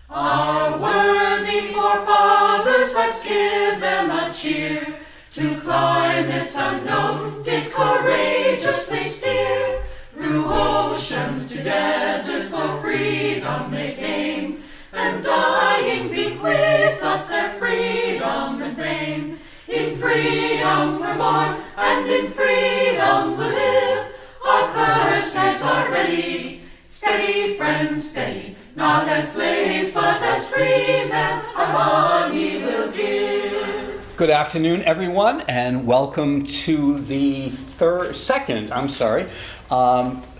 Our worthy forefathers, let's give them a cheer. To climates unknown did courageously steer. Through oceans to deserts for freedom they came, and dying bequeathed us their freedom and fame. In freedom we're born, and in freedom we'll live. Our purses are ready, steady, friends, steady. Not as slaves, but as free men, our money will give. Good afternoon, everyone, and welcome to the second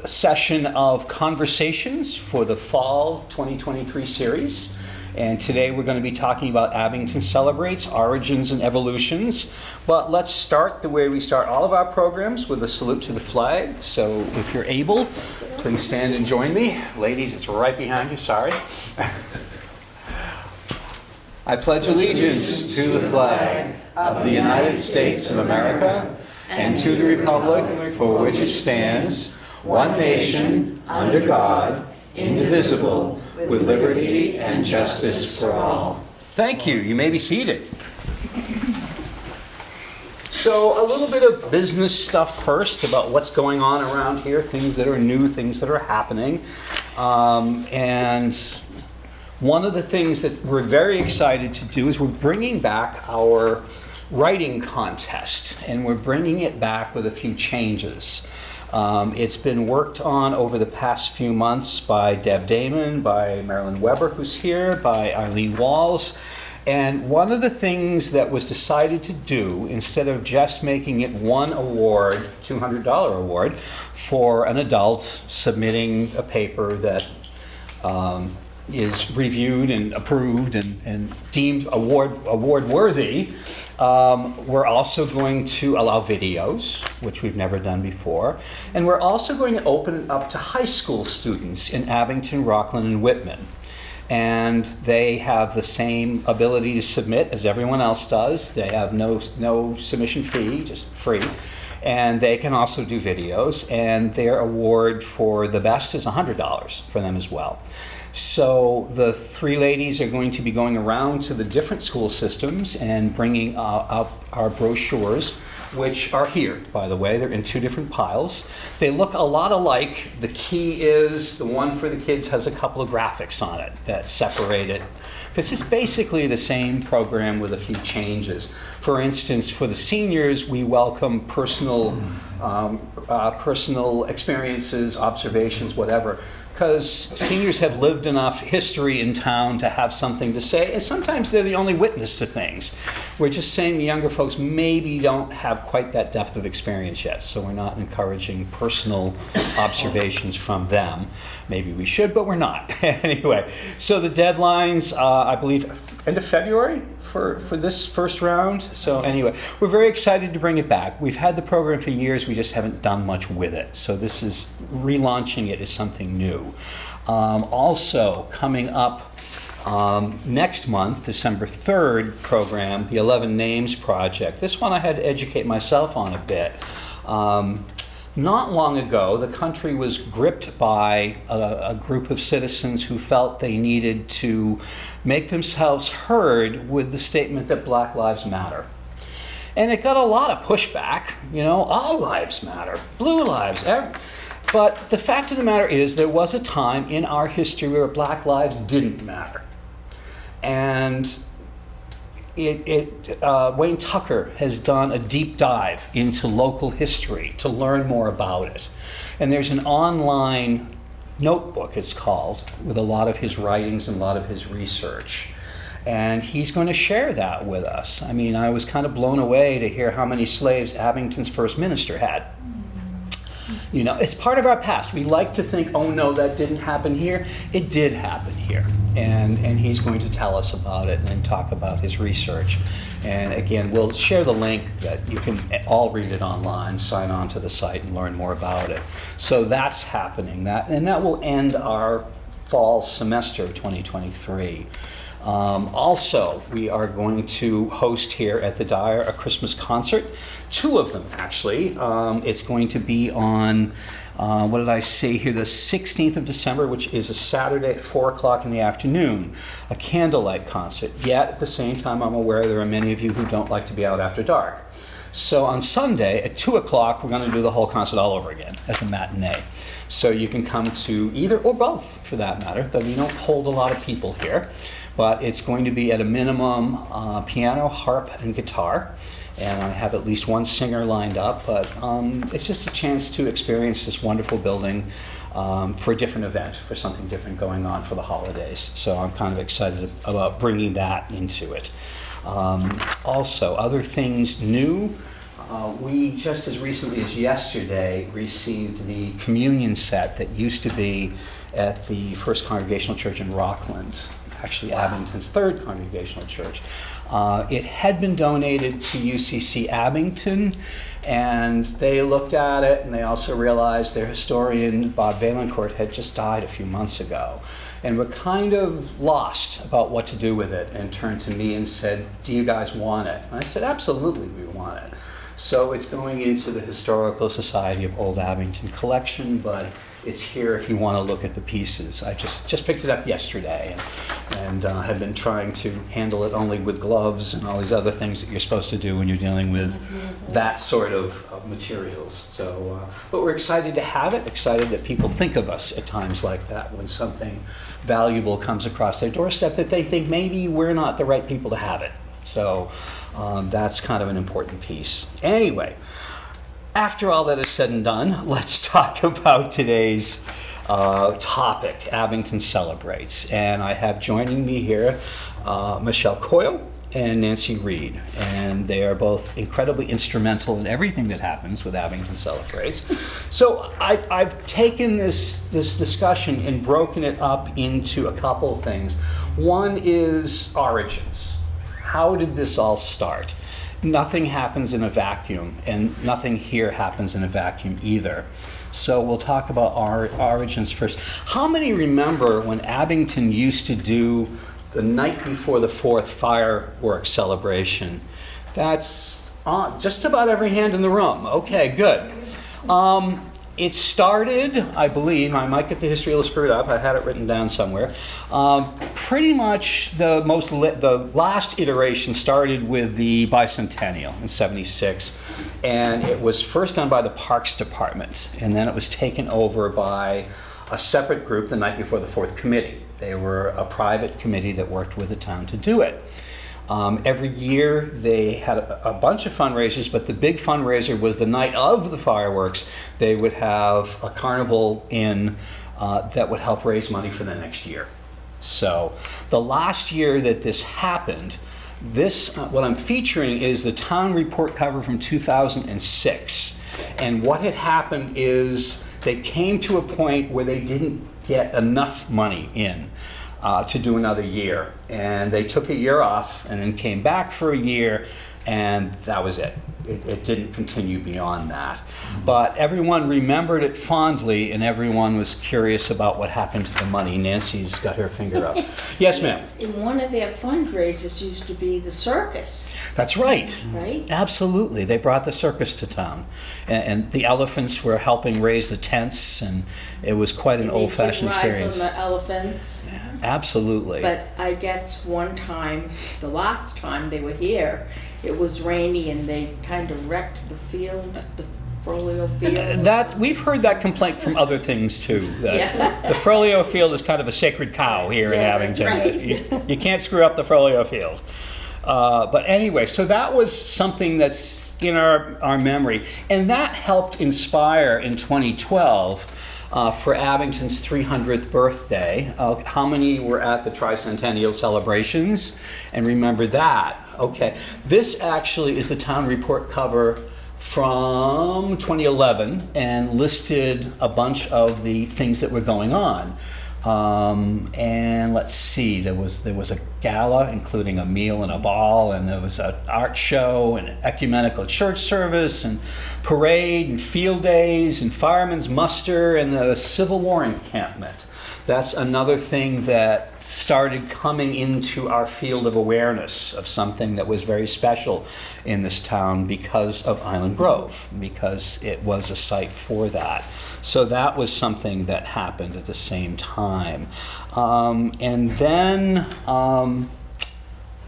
session of Conversations for the Fall 2023 series. And today we're going to be talking about Abington Celebrates, Origins and Evolutions. But let's start the way we start all of our programs, with a salute to the flag. So if you're able, please stand and join me. Ladies, it's right behind you, sorry. I pledge allegiance to the flag of the United States of America and to the republic for which it stands, one nation, under God, indivisible, with liberty and justice for all. Thank you. You may be seated. So a little bit of business stuff first about what's going on around here, things that are new, things that are happening. And one of the things that we're very excited to do is we're bringing back our writing contest, and we're bringing it back with a few changes. It's been worked on over the past few months by Deb Damon, by Marilyn Weber, who's here, by Eileen Walls. And one of the things that was decided to do, instead of just making it one award, $200 award, for an adult submitting a paper that is reviewed and approved and deemed award worthy, we're also going to allow videos, which we've never done before, and we're also going to open it up to high school students in Abington, Rockland, and Whitman. And they have the same ability to submit as everyone else does. They have no submission fee, just free. And they can also do videos, and their award for the best is $100 for them as well. So the three ladies are going to be going around to the different school systems and bringing up our brochures, which are here, by the way. They're in two different piles. They look a lot alike. The key is the one for the kids has a couple of graphics on it that separate it, because it's basically the same program with a few changes. For instance, for the seniors, we welcome personal experiences, observations, whatever, because seniors have lived enough history in town to have something to say, and sometimes they're the only witness to things. We're just saying the younger folks maybe don't have quite that depth of experience yet, so we're not encouraging personal observations from them. Maybe we should, but we're not. Anyway, so the deadlines, I believe, end of February for this first round. So anyway, we're very excited to bring it back. We've had the program for years, we just haven't done much with it. So this is, relaunching it is something new. Also coming up next month, December 3rd program, the 11 Names Project. This one I had to educate myself on a bit. Not long ago, the country was gripped by a group of citizens who felt they needed to make themselves heard with the statement that Black Lives Matter. And it got a lot of pushback, all lives matter, blue lives, but the fact of the matter is there was a time in our history where Black lives didn't matter. And Wayne Tucker has done a deep dive into local history to learn more about it. And there's an online notebook, it's called, with a lot of his writings and a lot of his research. And he's going to share that with us. I mean, I was kind of blown away to hear how many slaves Abington's first minister had. It's part of our past. We like to think, oh no, that didn't happen here. It did happen here. And he's going to tell us about it and talk about his research. And again, we'll share the link that you can all read it online, sign on to the site and learn more about it. So that's happening. That will end our fall semester of 2023. Also, we are going to host here at the Dyer a Christmas concert, 2 of them actually. It's going to be on, what did I say here, the 16th of December, which is a Saturday at 4 o'clock in the afternoon, a candlelight concert. Yet, at the same time, I'm aware there are many of you who don't like to be out after dark. So on Sunday at 2 o'clock, we're going to do the whole concert all over again as a matinee. So you can come to either or both, for that matter, though we don't hold a lot of people here. But it's going to be at a minimum piano, harp, and guitar. And I have at least one singer lined up. But it's just a chance to experience this wonderful building for a different event, for something different going on for the holidays. So I'm kind of excited about bringing that into it. Also, other things new. We just as recently as yesterday received the communion set that used to be at the First Congregational Church in Rockland, actually Abington's third congregational church. It had been donated to UCC Abington, and they looked at it and they also realized their historian, Bob Valancourt, had just died a few months ago. And were kind of lost about what to do with it, and turned to me and said, "Do you guys want it?" And I said, "Absolutely, we want it." So it's going into the Historical Society of Old Abington collection, but it's here if you want to look at the pieces. I just picked it up yesterday and have been trying to handle it only with gloves and all these other things that you're supposed to do when you're dealing with that sort of materials. So, but we're excited to have it, excited that people think of us at times like that when something valuable comes across their doorstep that they think maybe we're not the right people to have it. So that's kind of an important piece. Anyway, after all that is said and done, let's talk about today's topic, Abington Celebrates. And I have joining me here Michele Coyle and Nancy Reid. And they are both incredibly instrumental in everything that happens with Abington Celebrates. So I've taken this discussion and broken it up into a couple of things. One is origins. How did this all start? Nothing happens in a vacuum, and nothing here happens in a vacuum either. So we'll talk about our origins first. How many remember when Abington used to do the night before the 4th fireworks celebration? That's just about every hand in the room. Okay, good. It started, I believe, I might get the history a little screwed up, I had it written down somewhere. Pretty much the last iteration started with the bicentennial in '76, and it was first done by the Parks Department, and then it was taken over by a separate group the night before the 4th committee. They were a private committee that worked with the town to do it. Every year they had a bunch of fundraisers, but the big fundraiser was the night of the fireworks. They would have a carnival that would help raise money for the next year. So the last year that this happened, what I'm featuring is the town report cover from 2006. And what had happened is they came to a point where they didn't get enough money in to do another year. And they took a year off and then came back for a year, and that was it. It didn't continue beyond that. But everyone remembered it fondly, and everyone was curious about what happened to the money. Nancy's got her finger up. Yes, ma'am. And one of their fundraisers used to be the circus. That's right. Right? Absolutely. They brought the circus to town. And the elephants were helping raise the tents, and it was quite an old-fashioned experience. Rides on the elephants. Absolutely. But I guess one time, the last time they were here, it was rainy and they kind of wrecked the field, the Frollo field. That we've heard that complaint from other things too. Yeah. The Frollo field is kind of a sacred cow here in Yeah, Abington. that's right. You can't screw up the Frollo field. But anyway, so that was something that's in our memory, and that helped inspire in 2012 for Abington's 300th birthday. How many were at the tricentennial celebrations and remember that? Okay, this actually is the town report cover from 2011 and listed a bunch of the things that were going on. And let's see, there was a gala including a meal and a ball, and there was an art show and an ecumenical church service and parade and field days and firemen's muster and the Civil War encampment. that's another thing that started coming into our field of awareness of something that was very special in this town because of Island Grove, because it was a site for that. So that was something that happened at the same time. And then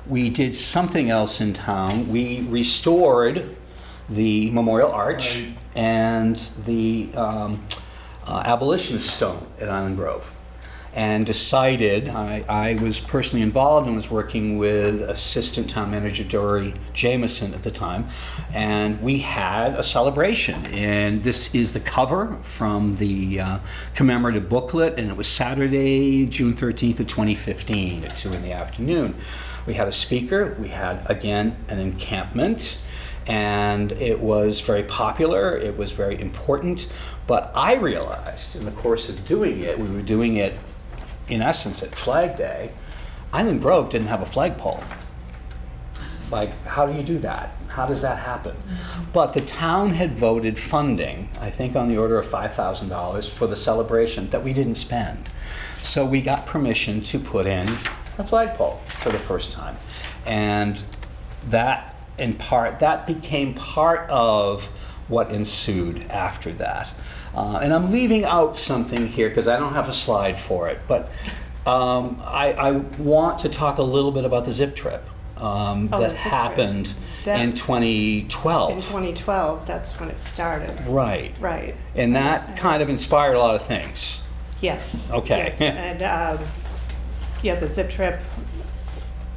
we did something else in town. We restored the Memorial Arch and the Abolitionist Stone at Island Grove, and decided, I was personally involved and was working with Assistant Town Manager Dory Jameson at the time, and we had a celebration. And this is the cover from the commemorative booklet, and it was Saturday, June 13th of 2015 at 2 in the afternoon. We had a speaker, we had, again, an encampment, and it was very popular, it was very important, but I realized in the course of doing it, we were doing it in essence at Flag Day, Island Grove didn't have a flagpole. Like, how do you do that? How does that happen? But the town had voted funding, I think on the order of $5,000 for the celebration that we didn't spend. So we got permission to put in a flagpole for the first time. And that, in part, that became part of what ensued after that. And I'm leaving out something here because I don't have a slide for it, but I want to talk a little bit about the zip trip that happened in 2012. In 2012, that's when it started. Right. Right. And that kind of inspired a lot of things. Yes. Okay. Yes. And yeah, the zip trip.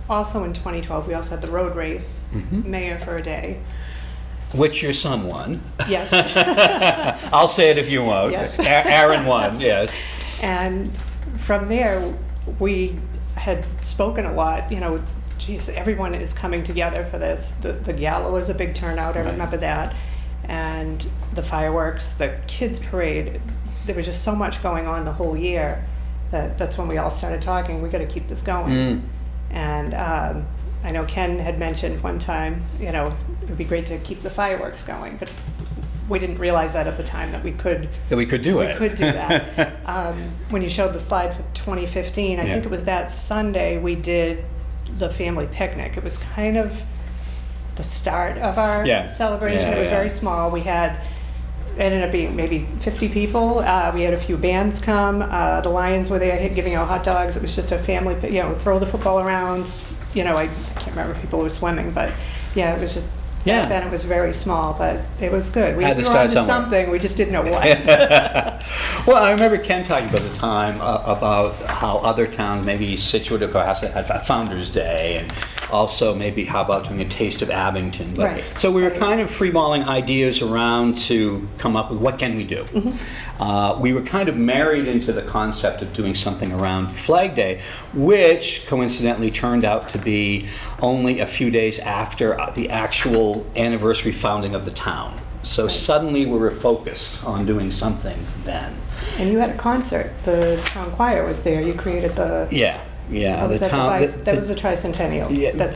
Also in 2012, we also had the road race, Mayor for a Day. Which your son won. Yes. I'll say it if you won't. Yes. Aaron won, yes. And from there, we had spoken a lot, you know, geez, everyone is coming together for this. The gala was a big turnout, I remember that. And the fireworks, the kids parade, there was just so much going on the whole year that's when we all started talking, we got to keep this going. And I know Ken had mentioned one time, you know, it would be great to keep the fireworks going, but we didn't realize that at the time that we could do it. We could do that. When you showed the slide for 2015, I think it was that Sunday we did the family picnic. It was kind of the start of our celebration. It was very small. We had, it ended up being maybe 50 people. We had a few bands come. The Lions were there giving out hot dogs. It was just a family, you know, throw the football around. You know, I can't remember if people were swimming, but yeah, it was just, back then it was very small, but it was good. We had to were start on to somewhere. something, we just didn't know what. Well, I remember Ken talking about the time about how other towns, maybe Situate or Cohasset, had Founders Day, and also maybe how about doing a taste of Abington. But, Right. So we were kind of freeballing ideas around to come up with what can we do. We were kind of married into the concept of doing something around Flag Day, which coincidentally turned out to be only a few days after the actual anniversary founding of the town. So suddenly we were focused on doing something then. And you had a concert. The town choir was there. You created the. Yeah. That was the tricentennial.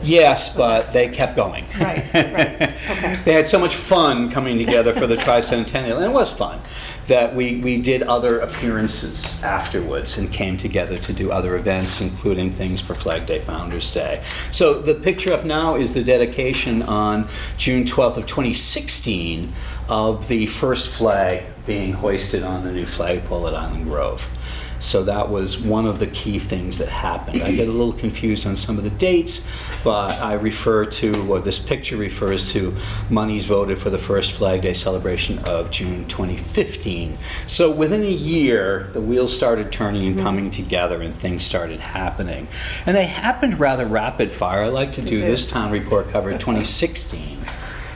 Yes, but they kept going. Right. Okay. They had so much fun coming together for the tricentennial, and it was fun, that we did other appearances afterwards and came together to do other events, including things for Flag Day, Founders Day. So the picture up now is the dedication on June 12th of 2016 of the first flag being hoisted on the new flagpole at Island Grove. So that was one of the key things that happened. I get a little confused on some of the dates, but I refer to, or this picture refers to, monies voted for the first Flag Day celebration of June 2015. So within a year, the wheels started turning and coming together and things started happening. And they happened rather rapid fire. I like to do this town report cover 2016.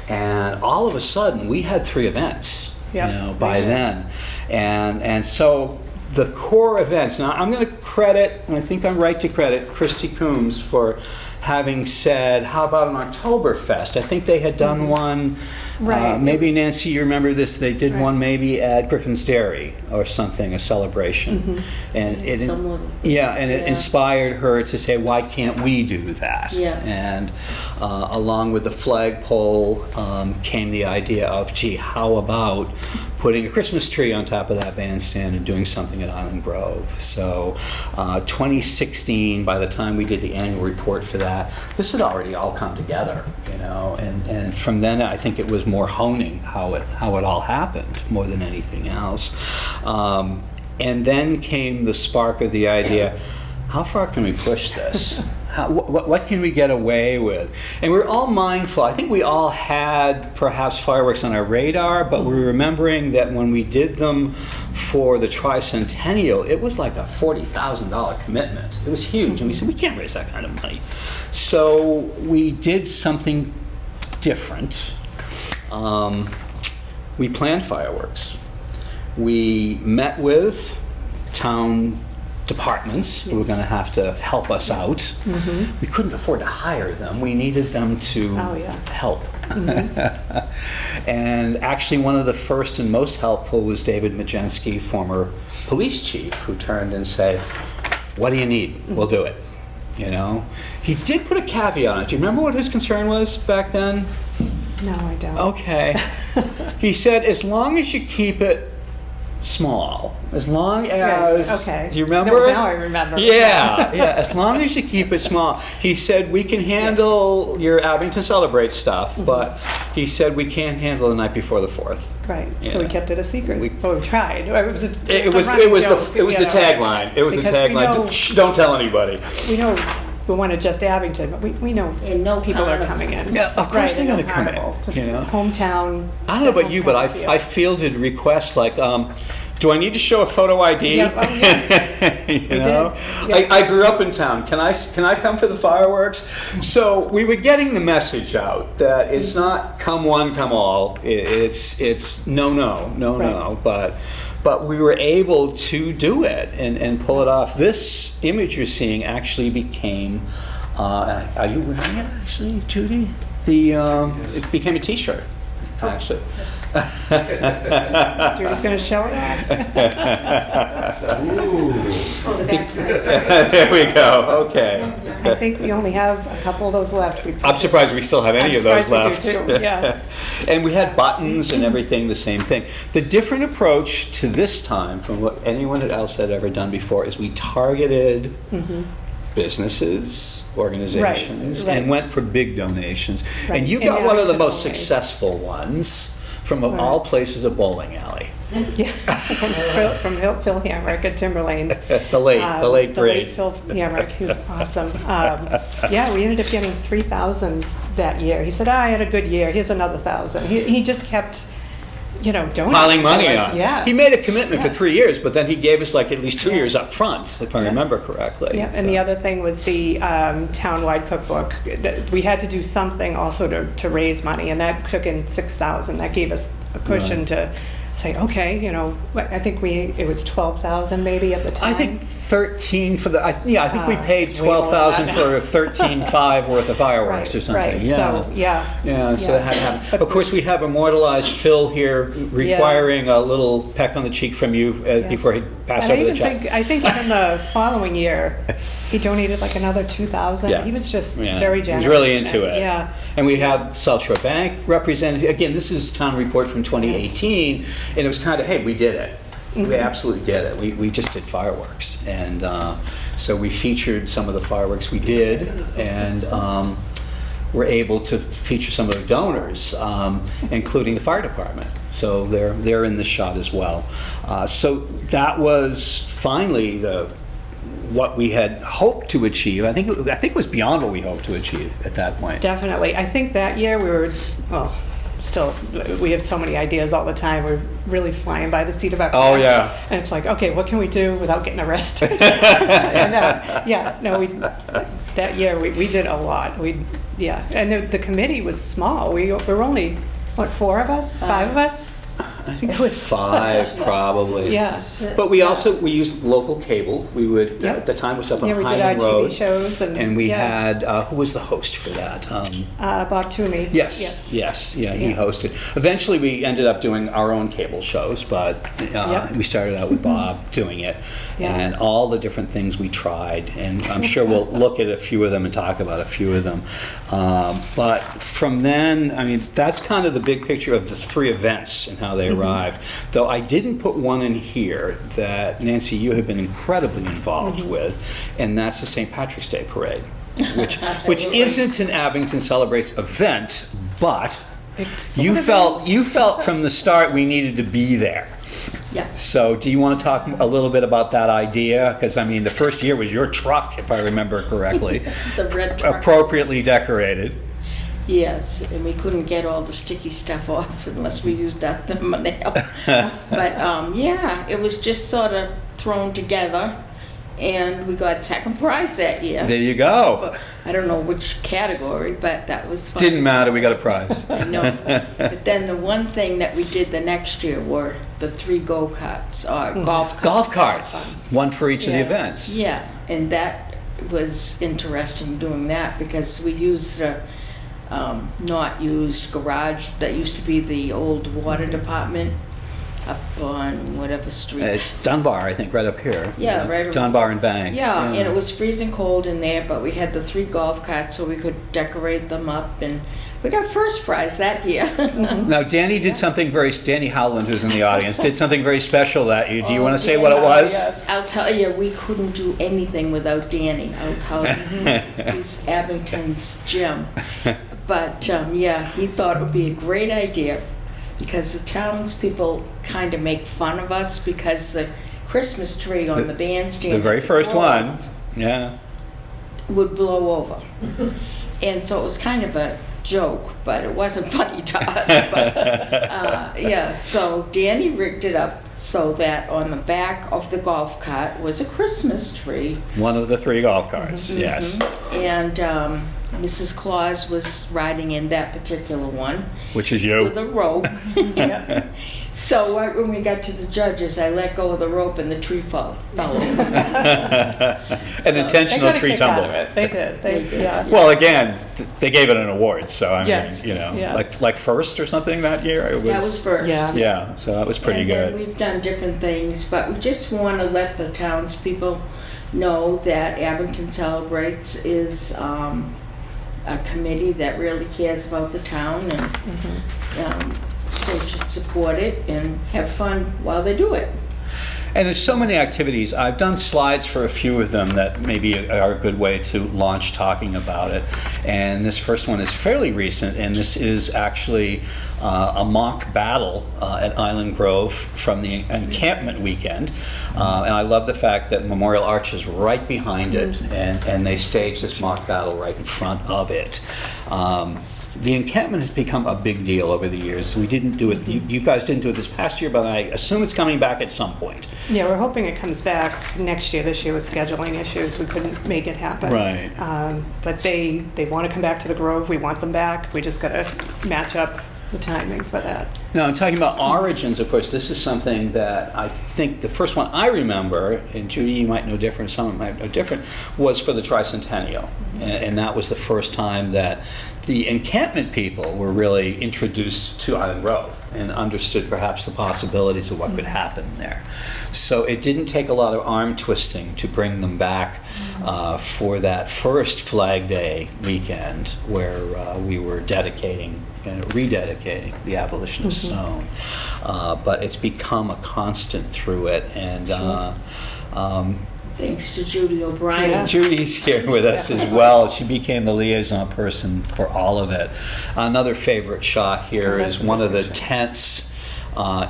And all of a sudden, we had 3 events, you know, by then. And so the core events, now I'm going to credit, and I think I'm right to credit, Christy Coombs for having said, how about an Oktoberfest? I think they had done one. Right. Maybe Nancy, you remember this? They did Right. one maybe at Griffin's Dairy or something, a celebration, and it Someone- it Yeah. inspired her to say, why can't we do that? Yeah. And along with the flagpole came the idea of, gee, how about putting a Christmas tree on top of that bandstand and doing something at Island Grove? So 2016, by the time we did the annual report for that, this had already all come together, you know, and from then I think it was more honing how it all happened more than anything else. And then came the spark of the idea, how far can we push this? What can we get away with? And we're all mindful. I think we all had perhaps fireworks on our radar, but we're remembering that when we did them for the tricentennial, it was like a $40,000 commitment. It was huge. And we said, we can't raise that kind of money. So we did something different. We planned fireworks. We met with town departments who were going to have to help us out. We couldn't afford to hire them. We needed them to help. And actually one of the first and most helpful was David Majensky, former police chief, who turned and said, what do you need? We'll do it. You know, he did put a caveat on it. Do you remember what his concern was back then? No, I don't. Okay. He said, as long as you keep it small, as long as, Right, okay. do you remember? No, now I remember. Yeah, yeah, as long as you keep it small. He said, we can handle your Abington Celebrates stuff, but he said, we can't handle the night before the 4th. Right. Yeah. So we kept it a secret. We- Well, we tried. It was It was the tagline. It was the Because we tagline. know- Shh, don't tell anybody. We know we wanted just Abington, but we know And no people are carnival. coming in. Yeah, of course Right, they're and gonna no come in, carnival. Just you know? hometown. I don't know about you, but hometown feel. I fielded requests like, do I need to show a photo ID? Yeah, oh, yeah. You We know? did. Yeah. I grew up in town. Can I come for the fireworks? So we were getting the message out that it's not come one, come all. It's no, Right. but we were able to do it and pull it off. This image you're seeing actually became, are you wearing it actually, Judy? It became a T-shirt, actually. Judy's going to show it off. Oh, the back's nice. There we go. Okay. I think we only have a couple of those left. I'm surprised we still have any of those left. We do too. Yeah. And we had buttons and everything, the same thing. The different approach to this time from what anyone else had ever done before is we targeted businesses, organizations, Right. and went for big donations. Right. And you And got one of the Abington most only. successful ones from, of Right. all places, a bowling alley. Yeah. From Phil Hamrick at Timberlanes. The late great. Phil Hamrick, who's awesome. Yeah, we ended up getting 3,000 that year. He said, I had a good year. Here's another 1,000. He just kept, donating. Piling money to us. on. Yeah. He made a commitment for Yes. 3 years, but then he gave us like at least 2 Yeah. years up front, if I remember correctly. Yeah, and So- the other thing was the townwide cookbook. We had to do something also to raise money, and that took in 6,000. That gave us a cushion Right. to say, okay, I think it was 12,000 maybe at the time. I think 13 for the, I think we Ah, paid it's way more than 12,000 that. for 13.5 worth of fireworks or something. Right. Yeah. So, yeah. Yeah, so that had to happen. But Of course, we have immortalized Phil here requiring a little peck on the cheek from you Yes. before he passed And over the check. I think even the following year, he donated like another 2,000. Yeah. He was just Yeah. very generous. He was really into And- it. Yeah. And we have South Shore Bank represented. Again, this is town report from 2018, and it was kind of, hey, we did it. We absolutely did it. We just did fireworks. And so we featured some of the fireworks we did, and were able to feature some of the donors, including the fire department. So they're in the shot as well. So that was finally what we had hoped to achieve. I think it was beyond what we hoped to achieve at that point. Definitely. I think that year we were, still, we have so many ideas all the time. We're really flying by the seat of our pants. Oh, yeah. And it's like, okay, what can we do without getting arrested? and, that year we did a lot. And the committee was small. We were only, 4 of us? 5 of us? I think It was 5 probably. Yeah. But we used local cable. We would, Yep. at the time, it was up on Yeah, we did our Highland Road. TV shows and. We yeah. had, who was the host for that? Bob Toomey. Yes, yeah, he Yeah. hosted. Eventually, we ended up doing our own cable shows, but Yep. we started out with Bob doing it, Yeah. and all the different things we tried, and I'm sure we'll look at a few of them and talk about a few of them. But from then, I mean, that's kind of the big picture of the 3 events and how they arrived. Though I didn't put one in here that, Nancy, you have been incredibly involved with, and that's the St. Patrick's Day Parade, which Absolutely. isn't an Abington Celebrates event, but It sort you of felt is. you felt from the start we needed to be there. Yeah. So do you want to talk a little bit about that idea? Because I mean, the first year was your truck, if I remember correctly, The red truck. appropriately decorated. Yes, and we couldn't get all the sticky stuff off unless we used that thumbnail. But yeah, it was just sort of thrown together, and we got second prize that year. There you go. But I don't know which category, but that was fun. Didn't matter. We got a prize. I know. But then the one thing that we did the next year were the 3 go-karts, or golf carts. Golf carts, one for each of the Yeah. events. Yeah, and that was interesting doing that because we used the not used garage that used to be the old water department up on whatever street. It's Dunbar, I think, right up here. Yeah, right around- Dunbar and Bank. Yeah, and it was freezing cold in there, but we had the 3 golf carts so we could decorate them up, and we got first prize that year. Now, Danny did something Danny Howland, who's in the audience, did something very special that year. Do you Oh, want to say Danny, what it was? yes. I'll tell you, we couldn't do anything without Danny. I'll tell you, he's Abington's gem. But yeah, he thought it would be a great idea because the townspeople kind of make fun of us because the Christmas tree on the bandstand, The very first floor one. Yeah. would blow over, and so it was kind of a joke, but it wasn't funny to us. But yeah, so Danny rigged it up so that on the back of the golf cart was a Christmas tree. One of the 3 golf carts, yes. And Mrs. Claus was riding in that particular one Which is with you. a rope. So right when we got to the judges, I let go of the rope and the tree fell over. An They intentional got a tree kick out tumble. of it. They did. They did. Yeah. Well, again, they gave it an award, so I Yeah. mean, you know, Yeah. like first or something that year. It That was first. Yeah. Yeah, so that was pretty And then good. we've done different things, but we just want to let the townspeople know that Abington Celebrates is a committee that really cares about the town, and they should support it and have fun while they do it. And there's so many activities. I've done slides for a few of them that maybe are a good way to launch talking about it. And this first one is fairly recent, and this is actually a mock battle at Island Grove from the encampment weekend. And I love the fact that Memorial Arch is right behind it, and they staged this mock battle right in front of it. The encampment has become a big deal over the years. We didn't do it, you guys didn't do it this past year, but I assume it's coming back at some point. Yeah, we're hoping it comes back next year. This year with scheduling issues, we couldn't make it happen. Right. But they want to come back to the Grove. We want them back. We just got to match up the timing for that. Now, in talking about origins, of course, this is something that I think the first one I remember, and Judy, you might know different, some might know different, was for the tricentennial. And that was the first time that the encampment people were really introduced to Island Grove and understood perhaps the possibilities of what could happen there. So it didn't take a lot of arm twisting to bring them back for that first Flag Day weekend where we were dedicating and rededicating the abolition of stone. But it's become a constant through it. And Thanks to Judy O'Brien. Yeah. Judy's here with us as well. She became the liaison person for all of it. Another favorite shot here that's is one of the a good picture. tents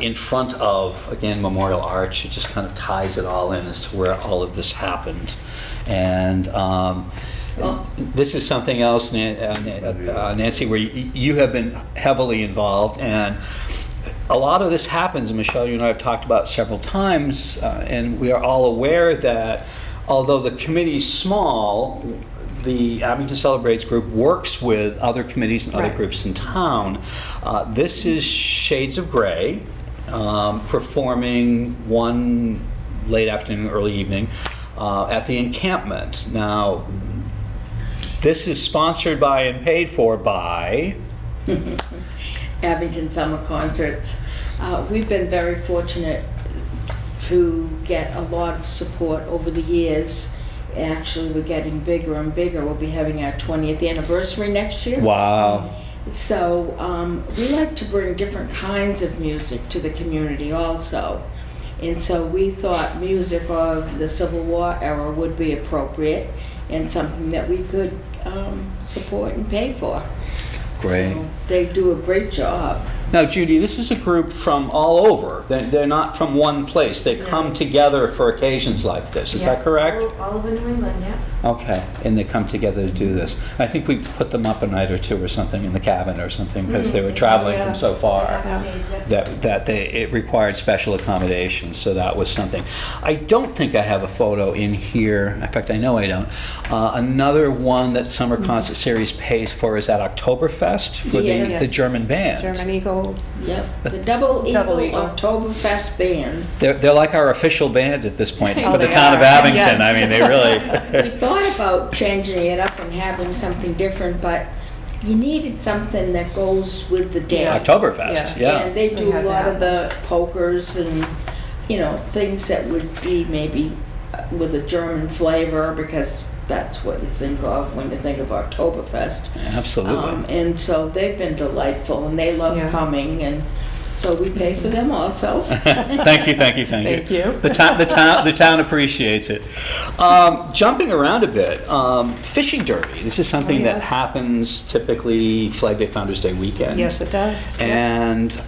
in front of, again, Memorial Arch. It just kind of ties it all in as to where all of this happened. And this is something else, Nancy, where you have been heavily involved. And a lot of this happens, and Michele, you and I have talked about several times, and we are all aware that although the committee's small, the Abington Celebrates group works with other committees and other Right. groups in town. This is shades of gray. performing one late afternoon, early evening at the encampment. Now, this is sponsored by and paid for by Abington Summer Concerts. We've been very fortunate to get a lot of support over the years. Actually, we're getting bigger and bigger. We'll be having our 20th anniversary next year. Wow. So we like to bring different kinds of music to the community also. And so we thought music of the Civil War era would be appropriate and something that we could support and pay for. Great. So they do a great job. Now, Judy, this is a group from all over. They're not from one place. They come together for occasions like this. Is that correct? All over New England, yeah. Okay, and they come together to do this. I think we put them up a night or two or something in the cabin or something because they were traveling from so far that it required special accommodations, so that was something. I don't think I have a photo in here. In fact, I know I don't. Another one that Summer Concert Series pays for is at Oktoberfest for Yes. the German band. German Eagle. Yep, the Double Eagle Oktoberfest Band. They're like our official band at this point Oh, for the they town of are. Abington. Yes. I mean, they really... We thought about changing it up and having something different, but you needed something that goes with the day. Oktoberfest, yeah. And they do We a had lot that. of the pokers and, things that would be maybe with a German flavor, because that's what you think of when you think of Oktoberfest. Absolutely. And so they've been delightful, and they love Yeah. coming, and so we pay for them also. Thank you. Thank you. The town appreciates it. Jumping around a bit, fishing derby. This is something that yes. happens typically Flag Day, Founder's Day weekend. Yes, it does. And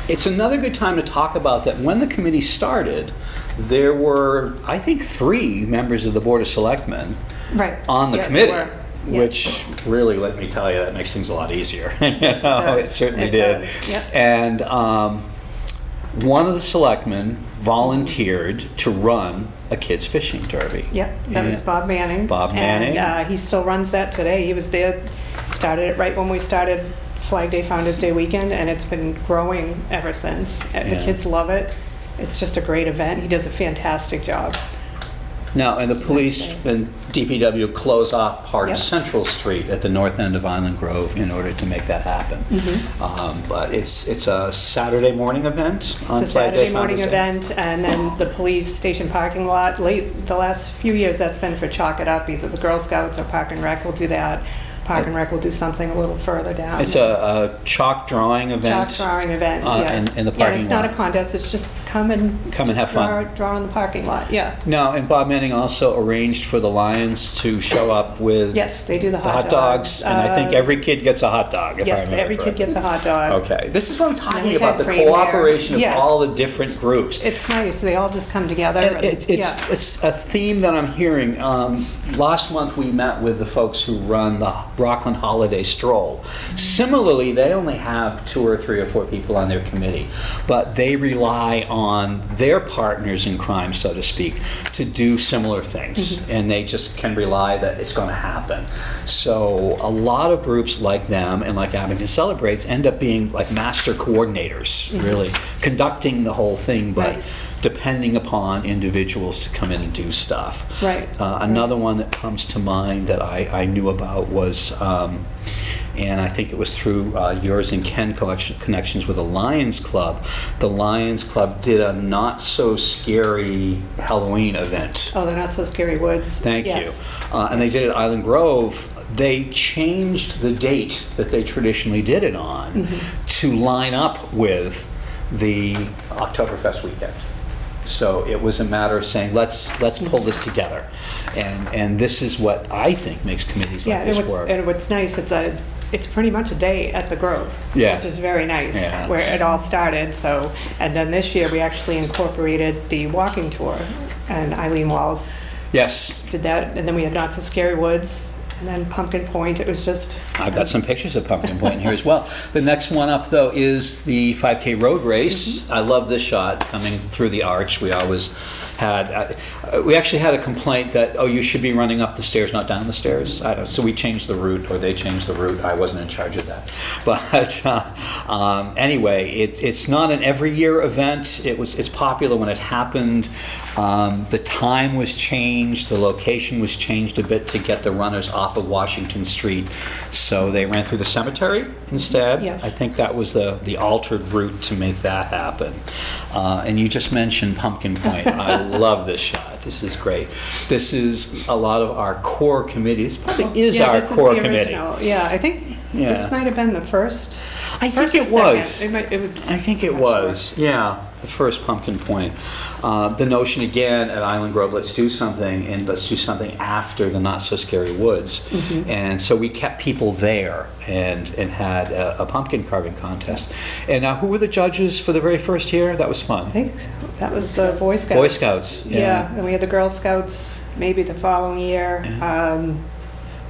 it's another good time to talk about that. When the committee started, there were, I think, 3 members of the Board of Selectmen Right. on the Yeah, committee. there were. Yeah. Which really, let me tell you, that makes things a lot easier. Yes, it does. It certainly It did. does, yep. And one of the selectmen volunteered to run a kids fishing derby. Yep, that was And- Bob Manning. Bob Manning. And he still runs that today. He was there, started it right when we started Flag Day, Founder's Day weekend, and it's been growing ever since. The Yeah. kids love it. It's just a great event. He does a fantastic job. Now, and the Just a police nice and DPW close off part of Yep. Central Street at the north end of Island Grove in order to make that happen. Mm-hmm. But it's a Saturday morning event on It's a Flag Day, Saturday morning Founder's Day. event, and then the police station parking lot. The last few years, that's been for Chalk It Up. Either the Girl Scouts or Park and Rec will do that. Park and Rec will do something a little further down. It's a chalk drawing event. Chalk drawing event, uh, yeah. in the Yeah, parking it's not a lot. contest, it's just come and Come and just have fun. draw in the parking lot, yeah. No, and Bob Manning also arranged for the Lions to show up with Yes, they do the hot dogs, and I think every kid gets a hot dog, if I Yes, remember every kid correctly. gets a hot dog. Okay, this is what I'm talking we about, had the cream there. cooperation of Yes. all the different groups. It's nice, they all just come together. And and- yeah. it's a theme that I'm hearing. Last month we met with the folks who run the Rockland Holiday Stroll. Similarly, they only have 2 or 3 or 4 people on their committee, but they rely on their partners in crime, so to speak, to do similar things, and they just can rely that it's going to happen. So a lot of groups like them and like Abington Celebrates end up being like master coordinators, really, conducting the whole thing, but Right. depending upon individuals to come in and do stuff. Right. Another one that comes to mind that I knew about was, and I think it was through yours and Ken connections with the Lions Club. The Lions Club did a not-so-scary Halloween event. Oh, they're not so scary woods. Thank Yes. you. And they did it at Island Grove. They changed the date that they traditionally did it on to line up with the Oktoberfest weekend. So it was a matter of saying, let's pull this together. And this is what I think makes committees Yeah, like and this work. what's nice, it's pretty much a day at the Grove, Yeah. which is very nice, Yeah. where it all started. So, and then this year we actually incorporated the walking tour, and Eileen Walls Yes, did that, and then we had Not So Scary Woods, and then Pumpkin Point. It was just I've got some pictures of Pumpkin Point in here as well. The next one up, though, is the 5K road race. I love this shot coming through the arch. We always we actually had a complaint that, oh, you should be running up the stairs, not down the stairs. I don't, so we changed the route, or they changed the route. I wasn't in charge of that. But anyway, it's not an every year event. It's popular when it happened. The time was changed, the location was changed a bit to get the runners off of Washington Street. So they ran through the cemetery instead. Yes. I think that was the altered route to make that happen. And you just mentioned Pumpkin Point. I love this shot. This is great. This is a lot of our core committee. This probably is Yeah, our this is core the committee. original. Yeah, I think Yeah. this might have been the first. I think first or it second. was. It would, I think it I'm not was, yeah, the first Pumpkin Point. The notion again at Island Grove, let's do something, and let's do something after the Not So Scary Woods. Mm-hmm. And so we kept people there and had a pumpkin carving contest. And who were the judges for the very first year? That was fun. I think that was the Boy Scouts. Boy Scouts, yeah. And we had the Girl Scouts maybe the following year.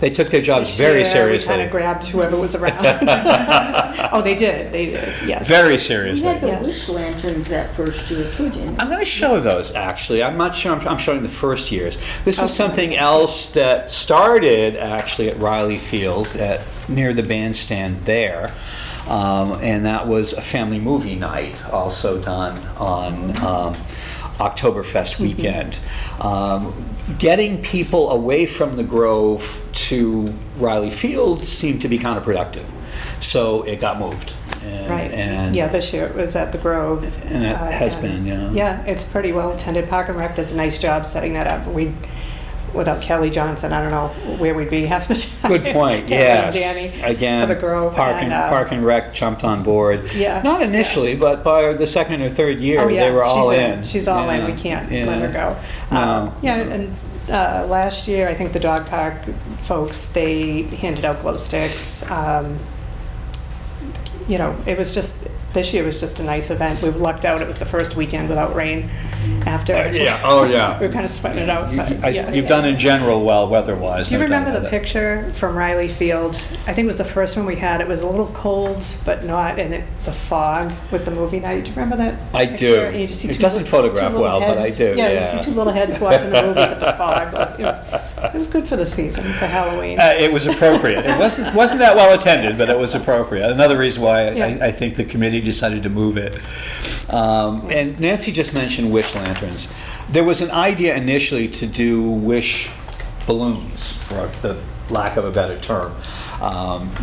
They took their jobs This very year, seriously. We kind of grabbed whoever was around. Oh, they did, yes. Very We seriously. had the Yes. wish lanterns that first year too, didn't we? I'm going to show those, actually. I'm not sure I'm showing the first years. This was Okay. something else that started, actually, at Riley Field, near the bandstand there. And that was a family movie night, also done on Oktoberfest weekend. Getting people away from the Grove to Riley Field seemed to be counterproductive. So it got moved. And, Right. And Yeah, this year it was at the Grove. And it has been, yeah. Yeah, it's pretty well attended. Park and Rec does a nice job setting that up. Without Kelly Johnson, I don't know where we'd be half the time. Good point. Kelly and Yes. Danny Again, for the Grove. Park and Rec jumped on board. Yeah. Not initially, but by the second or third year, Oh, yeah, they were all she's in. She's all in. Yeah. We can't Yeah. let her go. No. Yeah, and last year, I think the dog park folks, they handed out glow sticks. It was just, this year was just a nice event. We lucked out. It was the first weekend without rain after. Yeah. Oh, yeah. We were kind of sweating it out. But, yeah. You've done in general well weather-wise. Do you no doubt remember the about that. picture from Riley Field? I think it was the first one we had. It was a little cold, but not, and the fog with the movie night. Do you remember that? I picture? do. And you just see It two doesn't photograph two little well, but I heads. do, Yeah, yeah. you see two little heads watching the movie with the fog. But it was good for the season, for Halloween. It was appropriate. It wasn't that well attended, but it was appropriate. Another reason why Yeah. I think the committee decided to move it. And Nancy just mentioned wish lanterns. There was an idea initially to do wish balloons, for the lack of a better term.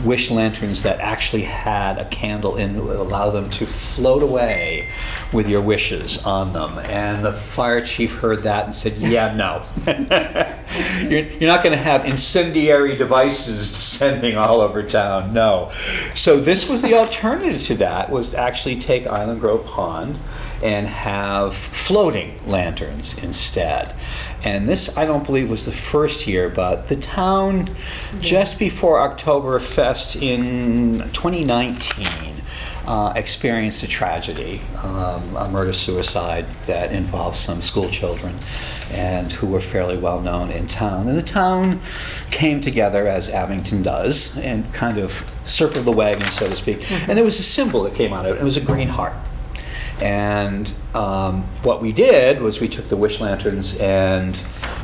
Wish lanterns that actually had a candle in that would allow them to float away with your wishes on them. And the fire chief heard that and said, yeah, no. You're not going to have incendiary devices descending all over town, no. So this was the alternative to that, was to actually take Island Grove Pond and have floating lanterns instead. And this, I don't believe, was the first year, but the town, just before Oktoberfest in 2019, experienced a tragedy, a murder-suicide that involved some school children, and who were fairly well known in town. And the town came together, as Abington does, and kind of circled the wagon, so to speak. And there was a symbol that came out of it. It was a green heart. And what we did was we took the wish lanterns and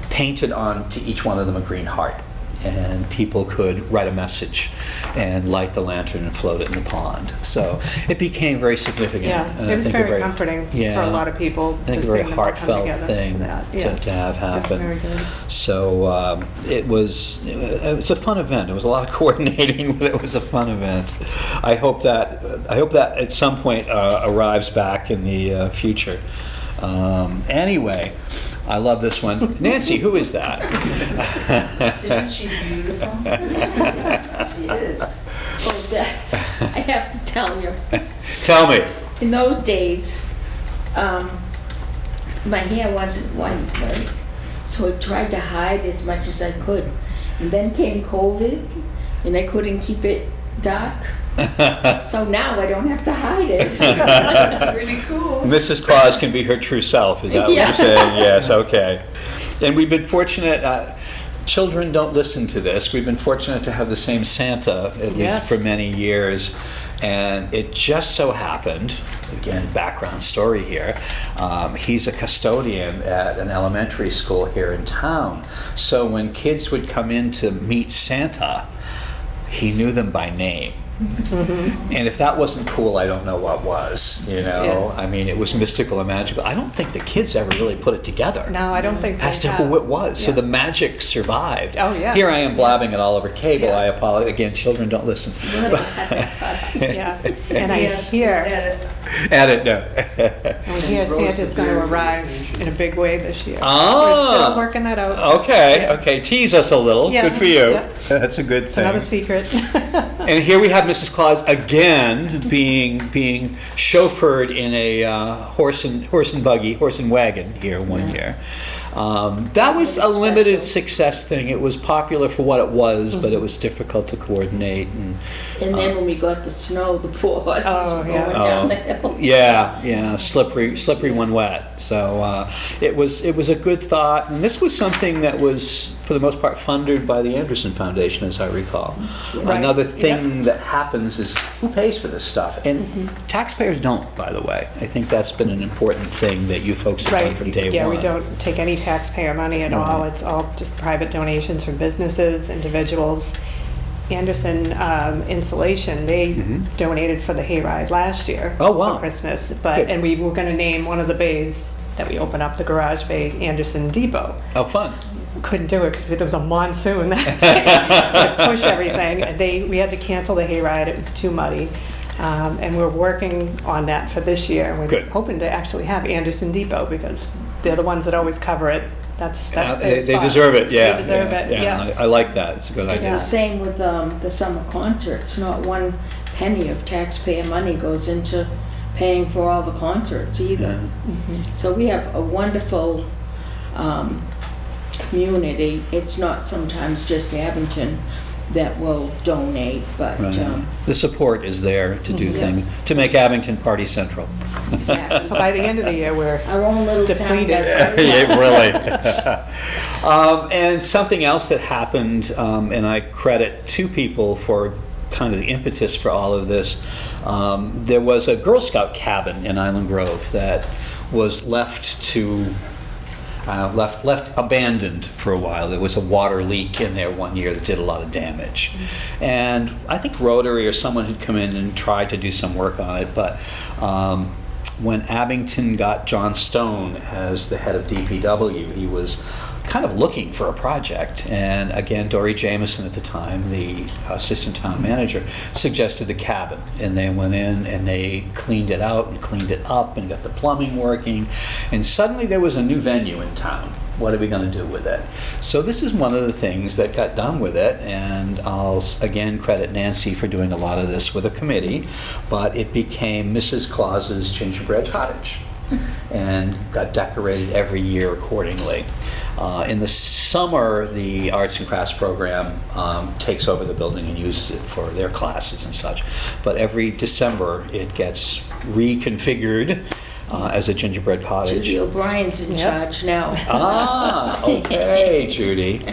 painted onto each one of them a green heart. And people could write a message and light the lantern and float it in the pond. So it became very significant. Yeah, and I it was think a very comforting for yeah, a lot of people I think to a very see them all come heartfelt together thing for that. Yeah. to have happen. It was very good. So it was a fun event. It was a lot of coordinating, but it was a fun event. I hope that at some point arrives back in the future. Anyway, I love this one. Nancy, who is that? Isn't she beautiful? She is. Oh, I have to tell you. Tell me. In those days, my hair wasn't white, right? So I tried to hide as much as I could. And then came COVID, and I couldn't keep it dark. So now I don't have to hide it. Pretty cool. Mrs. Claus can be her true self. Is that what Yeah. you're saying? Yes. Okay. And we've been fortunate. children don't listen to this. We've been fortunate to have the same Santa, at least Yes. for many years. And it just so happened, again, background story here, he's a custodian at an elementary school here in town. So when kids would come in to meet Santa, he knew them by name. And if that wasn't cool, I don't know what was, you know? Yeah. I mean, it was mystical and magical. I don't think the kids ever really put it together No, I don't think as they to have. who it was. So Yeah. the magic survived. Oh, yes. Here I am blabbing it all over cable. Yeah. I apologize. Again, children don't listen. Yeah, and I hear, Edit, no. I hear Santa's going to arrive in a big way this year. Ah. We're still working that out. Okay, Yeah. okay. Tease us a little. Yeah, Good for you. yeah. That's a good It's thing. another secret. And here we have Mrs. Claus again being chauffeured in a horse and wagon here one year. That was a limited success thing. It was popular for what it was, but it was difficult to coordinate. And then when we got the snow, the poor horses Oh, were yeah. going down the hill. Yeah, slippery when wet. So it was a good thought, and this was something that was, for the most part, funded by the Anderson Foundation, as I recall. Right. Another thing that happens is who pays for this stuff, and taxpayers don't. By the way, I think that's been an important thing that you folks have done Right, from day yeah, one. we don't take any taxpayer money at all. It's all just private donations from businesses, individuals. Anderson Insulation, they donated for the hayride last year. Oh, wow. For Christmas, Good. and we were gonna name one of the bays that we open up, the garage bay, Anderson Depot. Oh, fun. Couldn't do it because there was a monsoon that day. It pushed everything. And we had to cancel the hayride. It was too muddy. And we're working on that for this year. And we're Good. hoping to actually have Anderson Depot because they're the ones that always cover it. That's their They spot. deserve it. Yeah, They deserve it, yeah. I like that. It's a good It's idea. the same with the summer concerts. Not one penny of taxpayer money goes into paying for all the concerts either. So we have a wonderful community. It's not sometimes just Abington that will donate, but Right. The support is there to do Yeah. things, to make Abington Party Central. exactly. So by the end of the year, we're Our own little town Depleted. gets Yeah, really. And something else that happened, and I credit two people for kind of the impetus for all of this. There was a Girl Scout cabin in Island Grove that was left abandoned for a while. There was a water leak in there one year that did a lot of damage. And I think Rotary or someone had come in and tried to do some work on it, but when Abington got John Stone as the head of DPW, he was kind of looking for a project. And again, Dory Jameson at the time, the assistant town manager, suggested the cabin. And they went in and they cleaned it out and cleaned it up and got the plumbing working. And suddenly there was a new venue in town. What are we going to do with it? So this is one of the things that got done with it, and I'll again credit Nancy for doing a lot of this with a committee, but it became Mrs. Claus's Gingerbread Cottage and got decorated every year accordingly. In the summer, the arts and crafts program takes over the building and uses it for their classes and such, but every December it gets reconfigured as a gingerbread cottage. Judy O'Brien's in Yep. charge now. Ah, okay, Judy.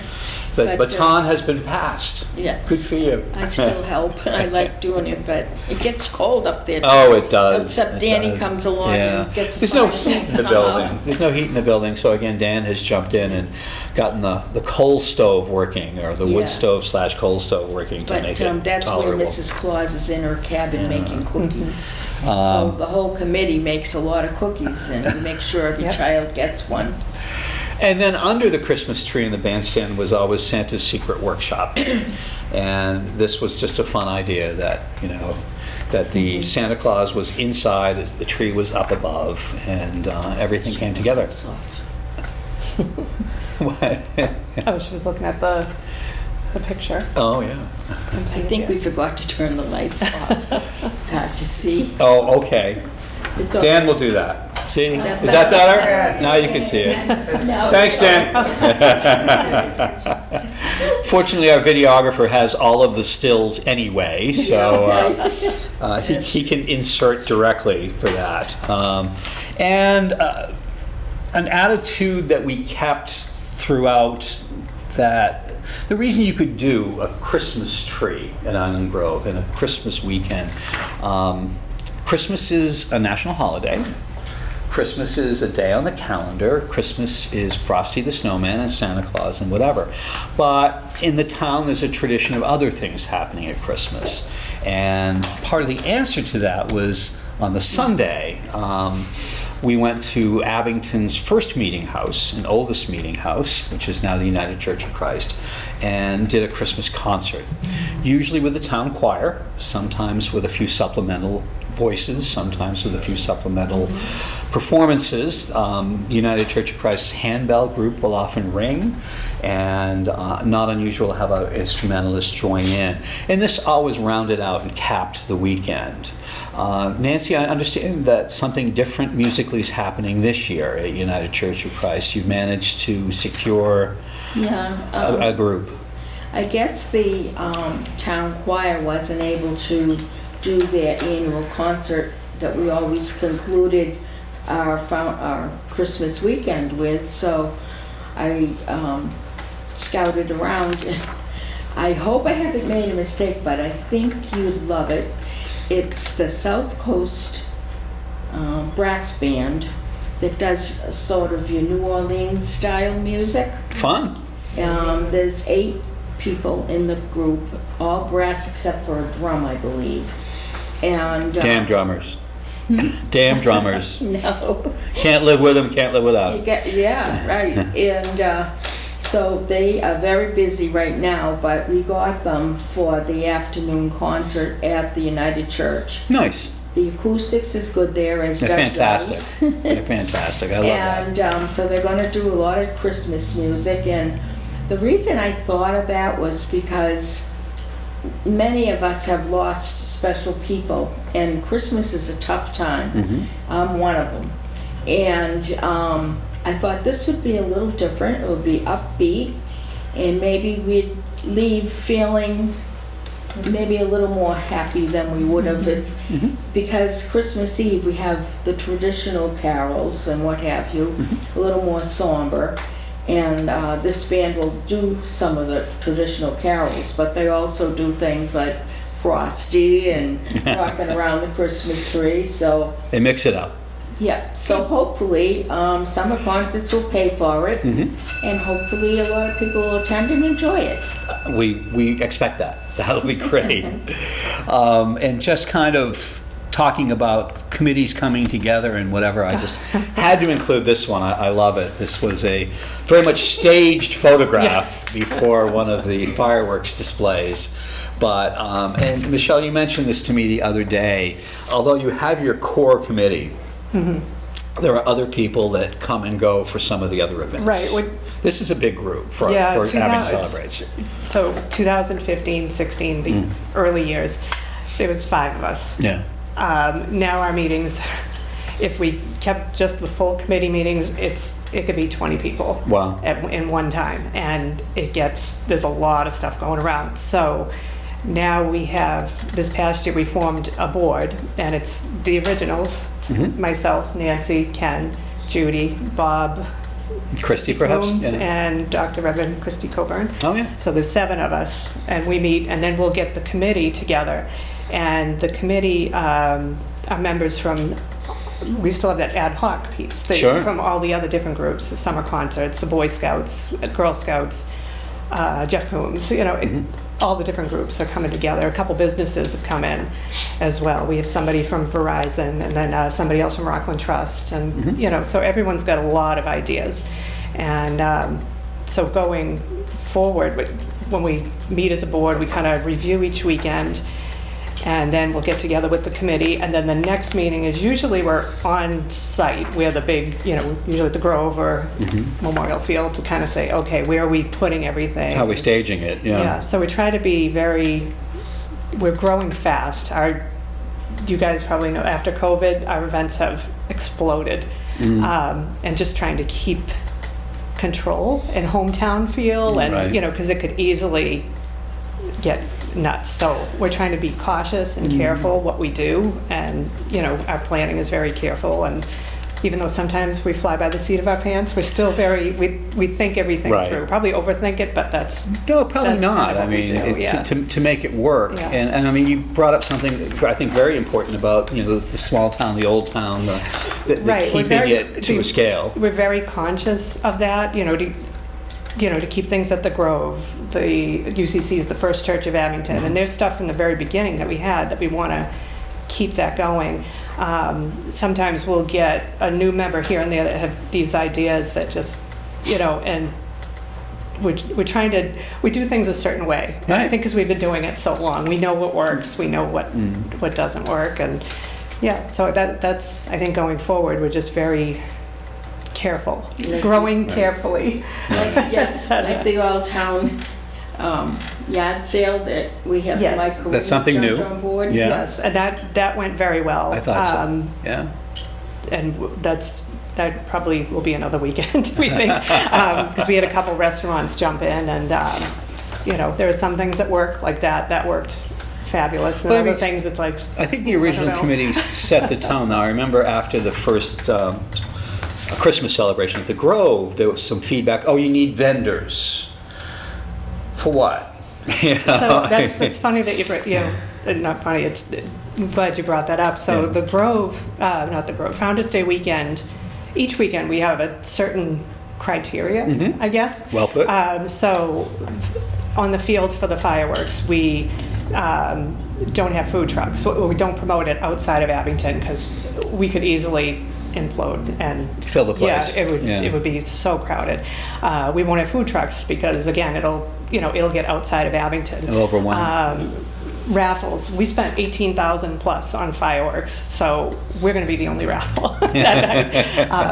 The But, baton has been passed. Yeah. Good for you. I still help. I like doing it, but it gets cold up there. Oh, it does. Except It Danny does. comes along Yeah. and gets a There's no fire heat in the somehow. building. There's no heat in the building, so again, Dan has jumped in and gotten the coal stove working, or the Yeah. wood stove / coal stove working to make But it that's where tolerable. Mrs. Claus is in her cabin making cookies. Um, So the whole committee makes a lot of cookies and we make sure every Yep. child gets one. And then under the Christmas tree in the bandstand was always Santa's Secret Workshop. And this was just a fun idea that, that the Santa Claus was inside as the tree was up above, and everything came together. It's off. What? Oh, she was looking at the picture. Oh, yeah. And I see think it. we forgot to turn the lights off. It's hard to see. Oh, okay. It's off. Dan will do that. See? That's Is that better? Now you can see it. No. Thanks, Dan. Fortunately, our videographer has all of the stills anyway, so he can insert directly for that. And an attitude that we kept throughout that the reason you could do a Christmas tree at Island Grove and a Christmas weekend, Christmas is a national holiday. Christmas is a day on the calendar. Christmas is Frosty the Snowman and Santa Claus and whatever. But in the town, there's a tradition of other things happening at Christmas. And part of the answer to that was on the Sunday, we went to Abington's first meeting house, and oldest meeting house, which is now the United Church of Christ, and did a Christmas concert. Usually with the town choir, sometimes with a few supplemental voices, sometimes with a few supplemental performances. United Church of Christ's handbell group will often ring, and not unusual to have an instrumentalist join in. And this always rounded out and capped the weekend. Nancy, I understand that something different musically is happening this year at United Church of Christ. You managed to secure a group. I guess the town choir wasn't able to do their annual concert that we always concluded our Christmas weekend with, so I scouted around. I hope I haven't made a mistake, but I think you'd love it. It's the South Coast brass band that does sort of your New Orleans style music. Fun. There's 8 people in the group, all brass except for a drum, I believe. And Damn drummers. Damn drummers. no. Can't live with them, can't live without them. Yeah, right. And so they are very busy right now, but we got them for the afternoon concert at the United Church. Nice. The acoustics is good there, as They're Doug fantastic. does. They're fantastic. I love that. And so they're going to do a lot of Christmas music. And the reason I thought of that was because many of us have lost special people, and Christmas is a tough time. Mm-hmm. I'm one of them. And I thought this would be a little different. It would be upbeat, and maybe we'd leave feeling maybe a little more happy than we would have if, because Christmas Eve we have the traditional carols and what have you, a little more somber. And this band will do some of the traditional carols, but they also do things like Frosty and rocking around the Christmas tree. So They mix it up. yeah, so hopefully summer concerts will pay for it, and hopefully a lot of people will attend and enjoy it. We expect that. That'll be great. And just kind of talking about committees coming together and whatever, I just had to include this one. I love it. This was a very much staged photograph before one of the fireworks displays. But, and Michele, you mentioned this to me the other day. Although you have your core committee, there are other people that come and go for some of the other events. Right. This is a big group for Abington Celebrates. So 2015, 16, the early years, there was 5 of us. Yeah. Now our meetings, if we kept just the full committee meetings, it could be 20 people. Wow. In one time, and there's a lot of stuff going around. So now we have, this past year we formed a board, and it's the originals, myself, Nancy, Ken, Judy, Bob, Christy, perhaps? Coombs, Yeah. and Dr. Reverend Christy Coburn. Oh, yeah. So there's 7 of us, and we meet, and then we'll get the committee together. And the committee are members from, we still have that ad hoc piece, Sure. from all the other different groups, the summer concerts, the Boy Scouts, Girl Scouts, Jeff Coombs, all the different groups are coming together. A couple businesses have come in as well. We have somebody from Verizon, and then somebody else from Rockland Trust, and so everyone's got a lot of ideas. And so going forward, when we meet as a board, we kind of review each weekend, and then we'll get together with the committee, and then the next meeting is usually we're on site. We're the big, usually at the Grove or Memorial Field, to kind of say, okay, where are we putting everything? How are we staging it? Yeah, so we try to be we're growing fast. You guys probably know, after COVID, our events have exploded. And just trying to keep control and hometown feel, and, Right. because it could easily get nuts. So we're trying to be cautious and careful what we do, and our planning is very careful, and even though sometimes we fly by the seat of our pants, we're still we think everything Right. through. Probably overthink it, but that's No, probably that's not. kind of I what we mean, do, yeah. to make it work. Yeah. And I mean, you brought up something I think very important about, the small town, the old town, the Right, we're keeping it to a scale. We're very conscious of that, to keep things at the Grove. The UCC is the First Church of Abington, and there's stuff from the very beginning that we had that we want to keep that going. Sometimes we'll get a new member here and there that have these ideas that just, and we're trying to, we do things a certain way. I Right. think because we've been doing it so long, we know what works, we know what doesn't work, and yeah, so that's, I think going forward, we're just very careful, growing carefully. Like the all-town yard sale that we have. Yes. Mike Coyle That's something jumped new. on board. Yeah. Yes, and that went very well. I thought so. Yeah. And that probably will be another weekend, we think, because we had a couple restaurants jump in, and there are some things that work like that. That worked fabulous, and But I other mean, things it's like, I think the original know. committee set the tone. Now, I remember after the first Christmas celebration at the Grove, there was some feedback. Oh, you need vendors. For what? so that's funny that not funny. I'm glad you brought that up. So Yeah. the Grove, not the Grove, Founders Day weekend. Each weekend we have a certain criteria, I guess. Well put. So on the field for the fireworks, we don't have food trucks. So we don't promote it outside of Abington because we could easily implode and Fill the place. Yeah, Yeah. it would be so crowded. We won't have food trucks because again, it'll get outside of Abington. It'll overwhelm. Raffles. We spent $18,000 plus on fireworks, so we're going to be the only raffle.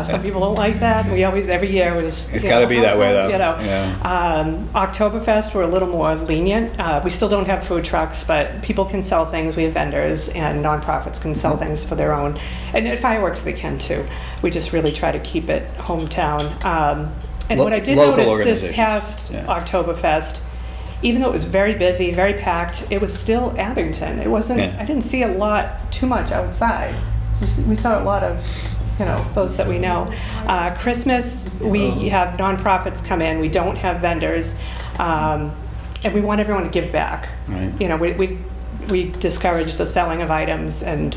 Some people don't like that. We always, every year, was. It's got to be that way, though. Yeah. Oktoberfest, we're a little more lenient. We still don't have food trucks, but people can sell things. We have vendors, and nonprofits can sell things for their own. And at fireworks, they can too. We just really try to keep it hometown. And what I did Local notice this organizations. past Yeah. Oktoberfest, even though it was very busy, very packed, it was still Abington. It wasn't, Yeah. I didn't see a lot, too much outside. We saw a lot of, those that we know. Christmas, we have nonprofits come in, we don't have vendors, and we want everyone to give back. Right. We discourage the selling of items, and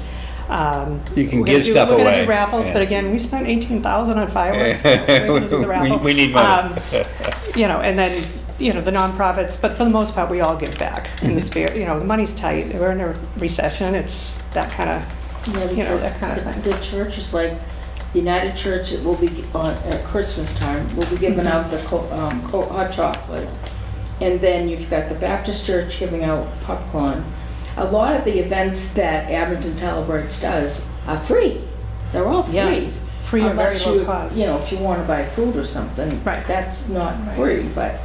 You can we're give gonna stuff We're going away. to do raffles, Yeah. but again, we spent $18,000 on fireworks. So we're going to do the raffle. We need money. And then, the nonprofits, but for the most part, we all give back in the spirit. The money's tight. We're in a recession. It's that kind of, Yeah, because that kind of thing. the church is like, the United Church will be at Christmas time, will be giving out the hot chocolate. And then you've got the Baptist Church giving out popcorn. A lot of the events that Abington Celebrates does are free. They're all free. Yeah. Free or very Unless low cost. if you want to buy food or something. Right. That's not Right. free, but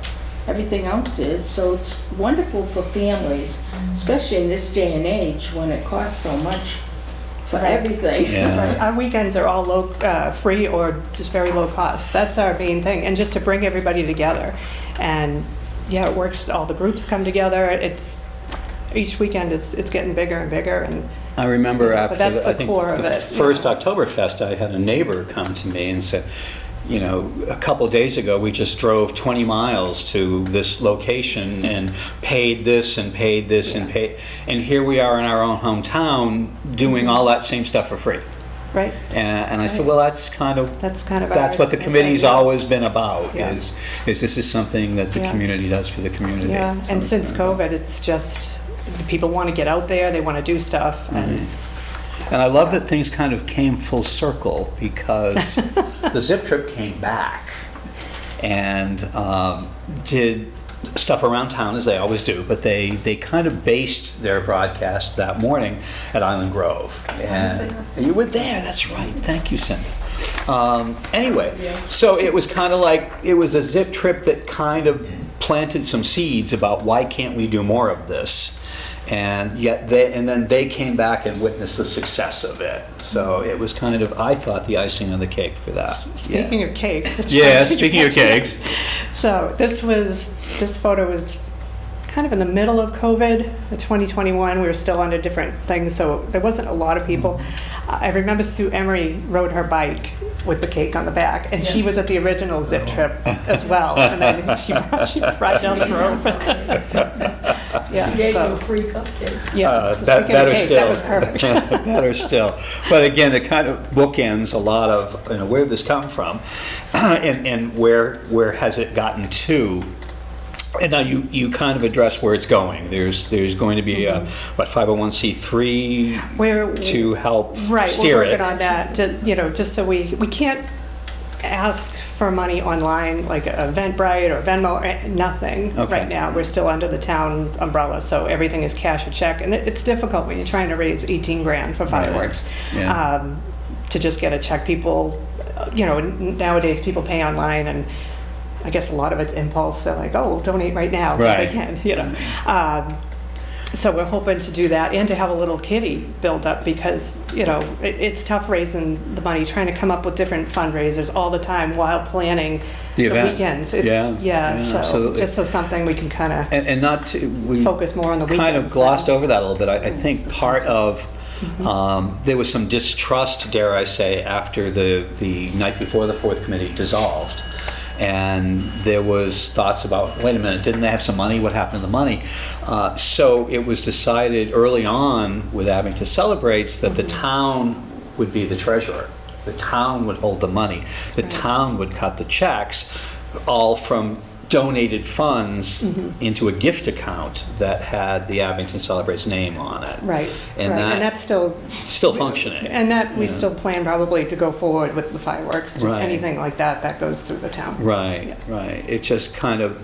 everything else is. So it's wonderful for families, especially in this day and age when it costs so much for everything. Yeah. Right. Our weekends are all free or just very low cost. That's our main thing, and just to bring everybody together. And yeah, it works. All the groups come together. Each weekend it's getting bigger and bigger, and I remember after that's the I think core of the it, first Oktoberfest, I had a neighbor come to me and said, a couple of days ago, we just drove 20 miles to this location and paid this and paid this and paid, and here we are in our own hometown doing all that same stuff for free. right. And I said, well, that's kind of That's what the that's committee's yeah. always been about. Yeah. Is this is something that the Yeah. community does for the community. Yeah, So and it's since kind of- COVID, it's just people want to get out there. They want to do stuff, and And I love that things kind of came full circle because the Zip Trip came back and did stuff around town as they always do, but they kind of based their broadcast that morning at Island Grove. And you were there, that's right. Thank you, Cindy. Anyway, so it was kind of like, it was a Zip Trip that kind of planted some seeds about why can't we do more of this? And then they came back and witnessed the success of it. So it was kind of, I thought, the icing on the cake for that. speaking of cake. it's Yeah, funny you speaking of mention cakes. that. So this photo was kind of in the middle of COVID, 2021. We were still under different things, so there wasn't a lot of people. I remember Sue Emery rode her bike with the cake on the back, and she was at the original Zip trip as well. And then she brought down the road. Yeah, Gave so, you a free cupcake. yeah. So That- speaking of better cake, still. that was perfect. Better still. But again, it kind of bookends a lot of, where did this come from? And where has it gotten to? And now you kind of address where it's going. There's going to be a, 501c3 We're, to help right, steer we're it. working on that, just so we can't ask for money online, like Eventbrite or Venmo, or nothing Okay. right now. We're still under the town umbrella, so everything is cash or check. And it's difficult when you're trying to raise 18 grand for fireworks. Yeah. To just get a check. People, nowadays people pay online, and I guess a lot of it's impulse. They're like, oh, we'll donate right now if Right. they can, So we're hoping to do that and to have a little kitty build up, because, it's tough raising the money, trying to come up with different fundraisers all the time while planning The event. weekends. Yeah, So absolutely. just so something we can kind of And not to, we focus more on the weekends. kind of glossed now. over that a little bit. I think part of, there was some distrust, dare I say, after the night before the fourth committee dissolved. And there was thoughts about, wait a minute, didn't they have some money? What happened to the money? So it was decided early on with Abington Celebrates that the town would be the treasurer. The town would hold the money. The town would cut the checks, all from donated funds into a gift account that had the Abington Celebrates name on it. Right, And right. that- And that's still Still functioning. And that we Yeah. still plan probably to go forward with the fireworks, just Right. anything like that goes through the town. Right, right. It just kind of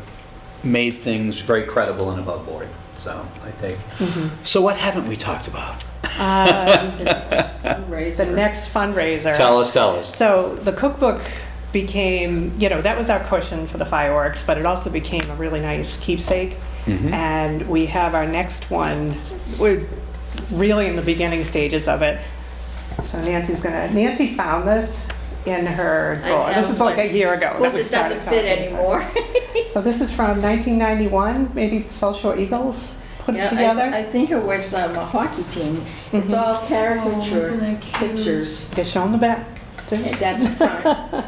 made things very credible and above board, so I think. So what haven't we talked about? The next fundraiser. Tell us. So the cookbook became, that was our cushion for the fireworks, but it also became a really nice keepsake. And we have our next one, we're really in the beginning stages of it. So Nancy found this in her drawer. This is like a year ago. Of course, that we it started doesn't fit talking. anymore. So this is from 1991, maybe South Shore Eagles put it Yeah, together. I think it was a hockey team. It's all caricatures, isn't that cute? pictures. They're showing the back. too. That's fine.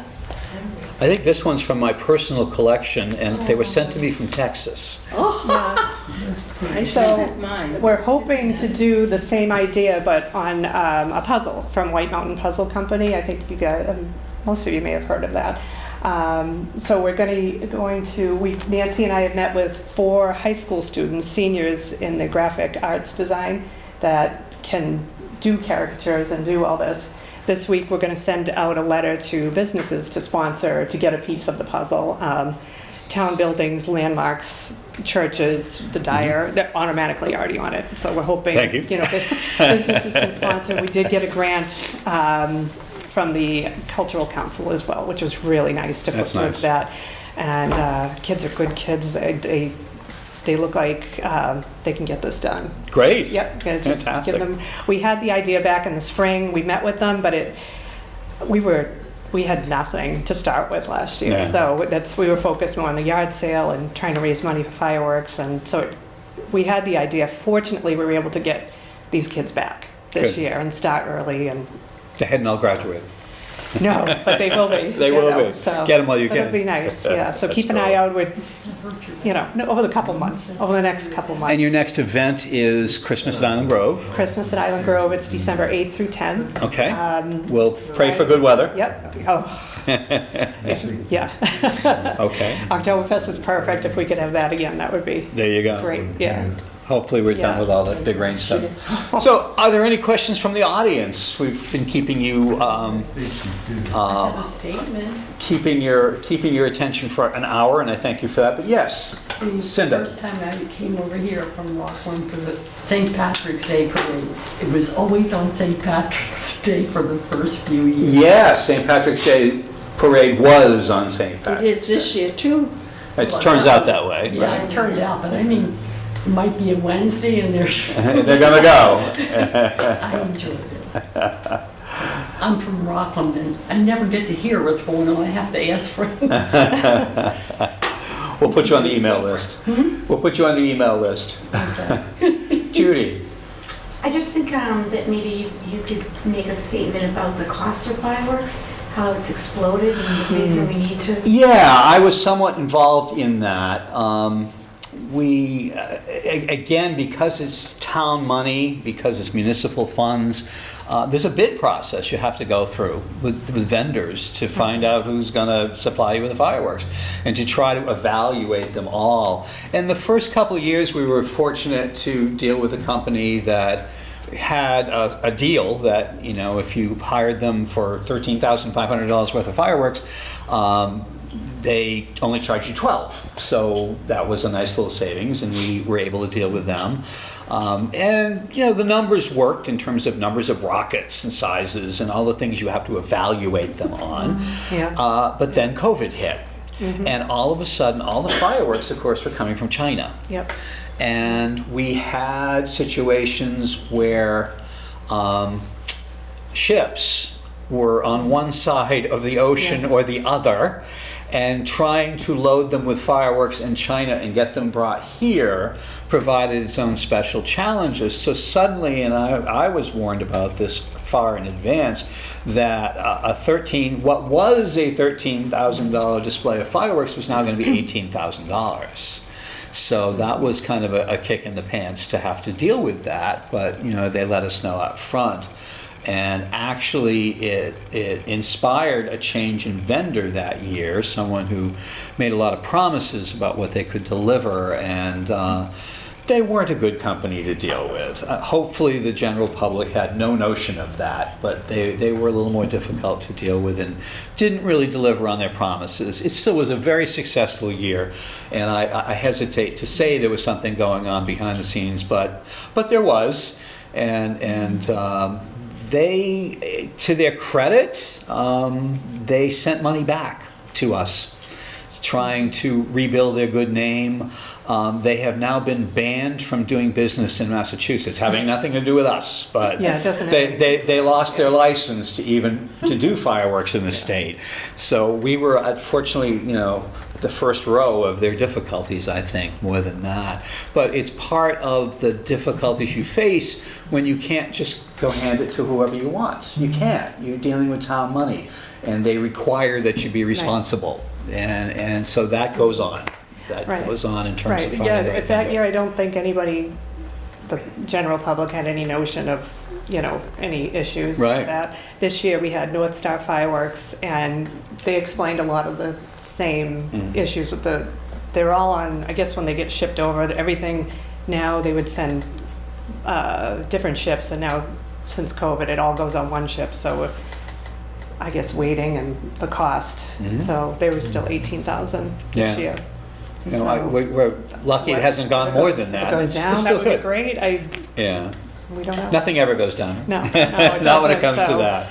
I think this one's from my personal collection, and they were sent to me from Texas. I So, still have mine. We're hoping to do the same idea, but on a puzzle from White Mountain Puzzle Company. I think you guys, most of you may have heard of that. So we're Nancy and I have met with 4 high school students, seniors in the graphic arts design, that can do caricatures and do all this. This week, we're going to send out a letter to businesses to sponsor, to get a piece of the puzzle. Town buildings, landmarks, churches, the Dyer, they're automatically already on it. So we're hoping, Thank you. businesses can sponsor. We did get a grant from the Cultural Council as well, which was really nice to put That's towards nice. that. And kids are good kids. They look like they can get this done. Great. Yep, gonna just Fantastic. give them. We had the idea back in the spring. We met with them, but we had nothing to start with last year. Yeah. So we were focused more on the yard sale and trying to raise money for fireworks, and so we had the idea. Fortunately, we were able to get these kids back this Good. year and start early. And They hadn't all graduated. no, but they will be. They will be. So Get 'em while you that'll can. be nice. Yeah. So That's keep an cool. eye out with, over the couple months, over the next couple months. And your next event is Christmas at Island Grove. Christmas at Island Grove. It's December 8th through 10th. Okay. We'll pray for good weather. Yep. Oh. Yeah. Okay. Oktoberfest was perfect. If we could have that again, that would be There you go. great. Yeah. Hopefully we're done Yeah. with all that big rain stuff. So are there any questions from the audience? We've been keeping you, Have a statement. keeping your attention for an hour, and I thank you for that. But yes, The Cinda. first time I came over here from Rockland for the St. Patrick's Day parade, it was always on St. Patrick's Day for the first few years. Yeah, St. Patrick's Day parade was on St. It Patrick's. is this year too. It turns out that way. Yeah, it turned out, but I mean, it might be a Wednesday and there's, They're gonna go. I enjoyed it. I'm from Rockland and I never get to hear what's going on. I have to ask friends. We'll put you on the email list. We'll put you on the email list. Judy? I just think that maybe you could make a statement about the cost of fireworks, how it's exploded, and the reason we need to. Yeah, I was somewhat involved in that. Again, because it's town money, because it's municipal funds, there's a bid process you have to go through with vendors to find out who's going to supply you with the fireworks and to try to evaluate them all. And the first couple of years we were fortunate to deal with a company that had a deal that, you know, if you hired them for $13,500 worth of fireworks, they only charged you 12. So that was a nice little savings, and we were able to deal with them. And, you know, the numbers worked in terms of numbers of rockets and sizes and all the things you have to evaluate them on. Yeah. But then COVID hit. And all of a sudden, all the fireworks, of course, were coming from China. Yep. And we had situations where ships were on one side of the ocean or the other, and trying to load them with fireworks in China and get them brought here provided its own special challenges. So suddenly, and I was warned about this far in advance, that what was a $13,000 display of fireworks was now going to be $18,000. So that was kind of a kick in the pants to have to deal with that, but you know, they let us know up front. And actually it inspired a change in vendor that year, someone who made a lot of promises about what they could deliver, and they weren't a good company to deal with. Hopefully the general public had no notion of that, but they were a little more difficult to deal with and didn't really deliver on their promises. It still was a very successful year, and I hesitate to say there was something going on behind the scenes, but there was, and they, to their credit, they sent money back to us, trying to rebuild their good name. They have now been banned from doing business in Massachusetts, having nothing to do with us, but Yeah, it doesn't they lost their license to do fireworks in the state. So we were, unfortunately, you know, the first row of their difficulties, I think, more than that. But it's part of the difficulties you face when you can't just go hand it to whoever you want. You can't. You're dealing with town money, and they require that you be responsible. And so that goes on. That goes on in terms of finding the right that vendor. year, I don't think anybody, the general public, had any notion of, you know, any issues Right. with that. This year, we had North Star Fireworks, and they explained a lot of the same issues with they're all on, I guess when they get shipped over, everything now, they would send different ships, and now, since COVID, it all goes on one ship, so I guess waiting and the cost. So they were still 18,000 this Yeah. year. You know, So- we're lucky it hasn't gone more than If that. it goes It's down, still that would be good. great. Yeah. We don't know. Nothing ever goes down. No, it Not when it doesn't, comes to so- that.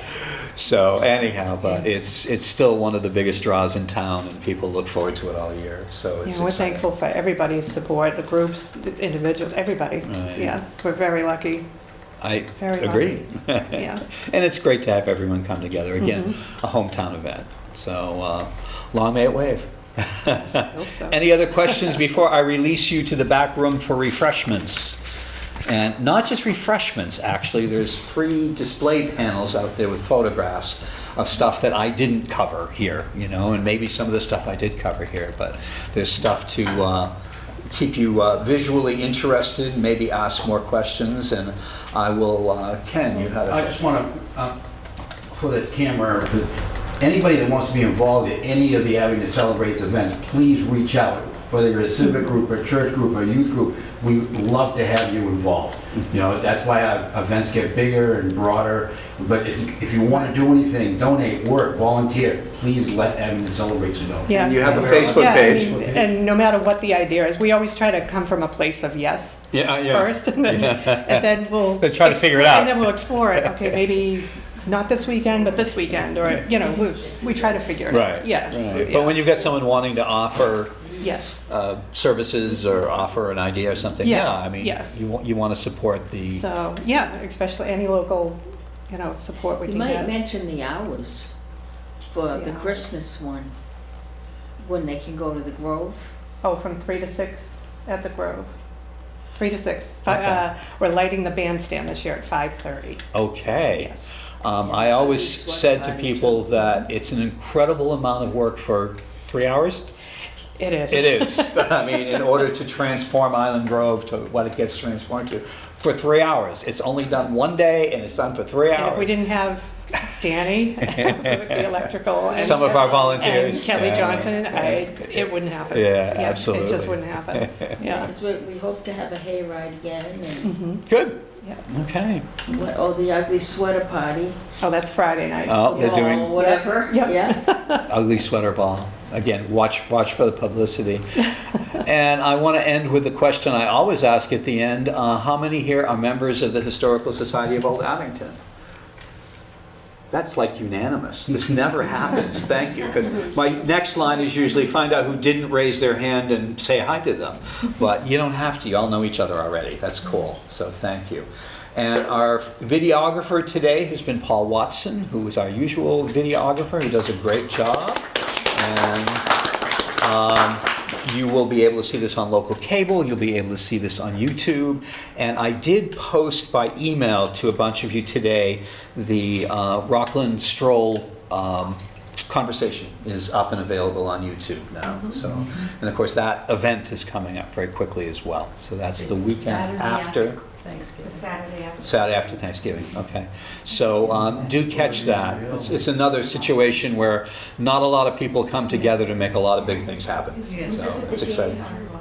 So anyhow, but it's still one of the biggest draws in town, and people look forward to it all year. So it's Yeah, we're exciting. thankful for everybody's support, the groups, the individuals, everybody. Right. Yeah, we're very lucky. I Very agree. Yeah. And it's great to have everyone come together. Again, a hometown event. So long may it wave. Hope so. Any other questions before I release you to the back room for refreshments? And not just refreshments, actually. There's 3 display panels out there with photographs of stuff that I didn't cover here, you know, and maybe some of the stuff I did cover here, but there's stuff to keep you visually interested, maybe ask more questions, and I will, Ken, you had I just want to, for the camera, anybody that wants to be involved in any of the Abington Celebrates events, please reach out. Whether you're a civic group, a church group, or a youth group, we would love to have you involved. You know, that's why our events get bigger and broader. But if you want to do anything, donate, work, volunteer, please let Abington Celebrates know. Yeah. And you have a Facebook Yeah, I page. mean, and no matter what the idea is, we always try to come from a place of yes first, and then we'll Then try to figure it out. and then we'll explore it. Okay, maybe not this weekend, but this weekend, or you know, we try to figure it out. Right. Yeah. Right. Yeah. But when you've got someone wanting to offer Yes. services or offer an idea or something, Yeah, I mean, yeah. you want to support the. So yeah, especially any local, you know, support we You can might get. mention the hours for the Yeah. Christmas one, when they can go to the Grove. Oh, from 3 to 6 at the Grove. 3 to 6. Okay. We're lighting the bandstand this year at 5:30. Okay. Yes. I always said to people that it's an incredible amount of work for 3 hours. It is. It is. I mean, in order to transform Island Grove to what it gets transformed to, for 3 hours. It's only done one day, and it's done for 3 hours. And if we didn't have Danny with the electrical and Some of our volunteers. and Kelly Yeah. Johnson, it wouldn't happen. Yeah, It absolutely. just wouldn't happen. Yeah. Because we hope to have a hayride again, and Good. Yeah. Okay. the ugly sweater party. Oh, that's Friday night. Oh, they're Or doing whatever. Yep. Yeah. ugly sweater ball. Again, watch for the publicity. And I want to end with the question I always ask at the end. How many here are members of the Historical Society of Old Abington? That's like unanimous. This never happens. Thank you. Because my next line is usually find out who didn't raise their hand and say hi to them. But you don't have to. You all know each other already. That's cool. So thank you. And our videographer today has been Paul Watson, who is our usual videographer. He does a great job. And you will be able to see this on local cable. You'll be able to see this on YouTube. And I did post by email to a bunch of you today the Rockland Stroll conversation is up and available on YouTube now. So, and of course that event is coming up very quickly as well. So that's the weekend Saturday after. Thanksgiving. The Saturday after. Saturday after Thanksgiving, okay. So do catch that. It's another situation where not a lot of people come together to make a lot of big things happen. So Visit it's the exciting. GAR hall.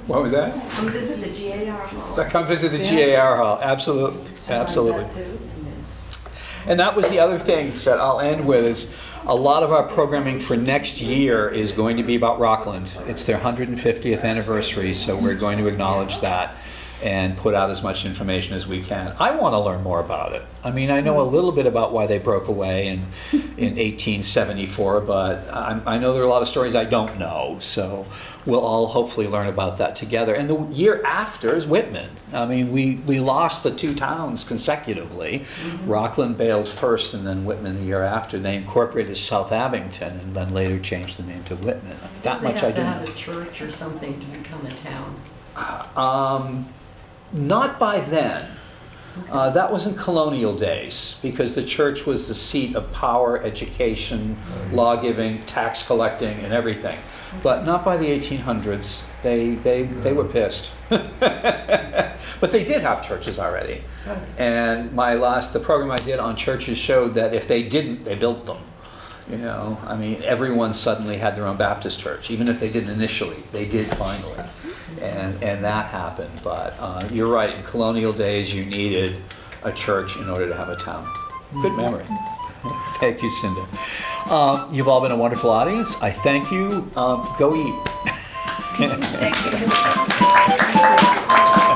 What was that? Come visit the GAR hall. Come visit the GAR hall, absolutely, absolutely. And that was the other thing that I'll end with is a lot of our programming for next year is going to be about Rockland. It's their 150th anniversary, so we're going to acknowledge that and put out as much information as we can. I want to learn more about it. I mean, I know a little bit about why they broke away in 1874, but I know there are a lot of stories I don't know. So we'll all hopefully learn about that together. And the year after is Whitman. I mean, we lost the two towns consecutively. Rockland bailed first and then Whitman the year after. They incorporated South Abington and then later changed the name to Whitman. That much I They do have know. to have a church or something to become a town. Not by then. That was in colonial days because the church was the seat of power, education, law giving, tax collecting, and everything. But not by the 1800s. They were pissed. But they did have churches already. And the program I did on churches showed that if they didn't, they built them. You know, I mean, everyone suddenly had their own Baptist church. Even if they didn't initially, they did finally. And that happened. But you're right, in colonial days, you needed a church in order to have a town. Good memory. Thank you, Cinda. You've all been a wonderful audience. I thank you. Go eat. Thank you.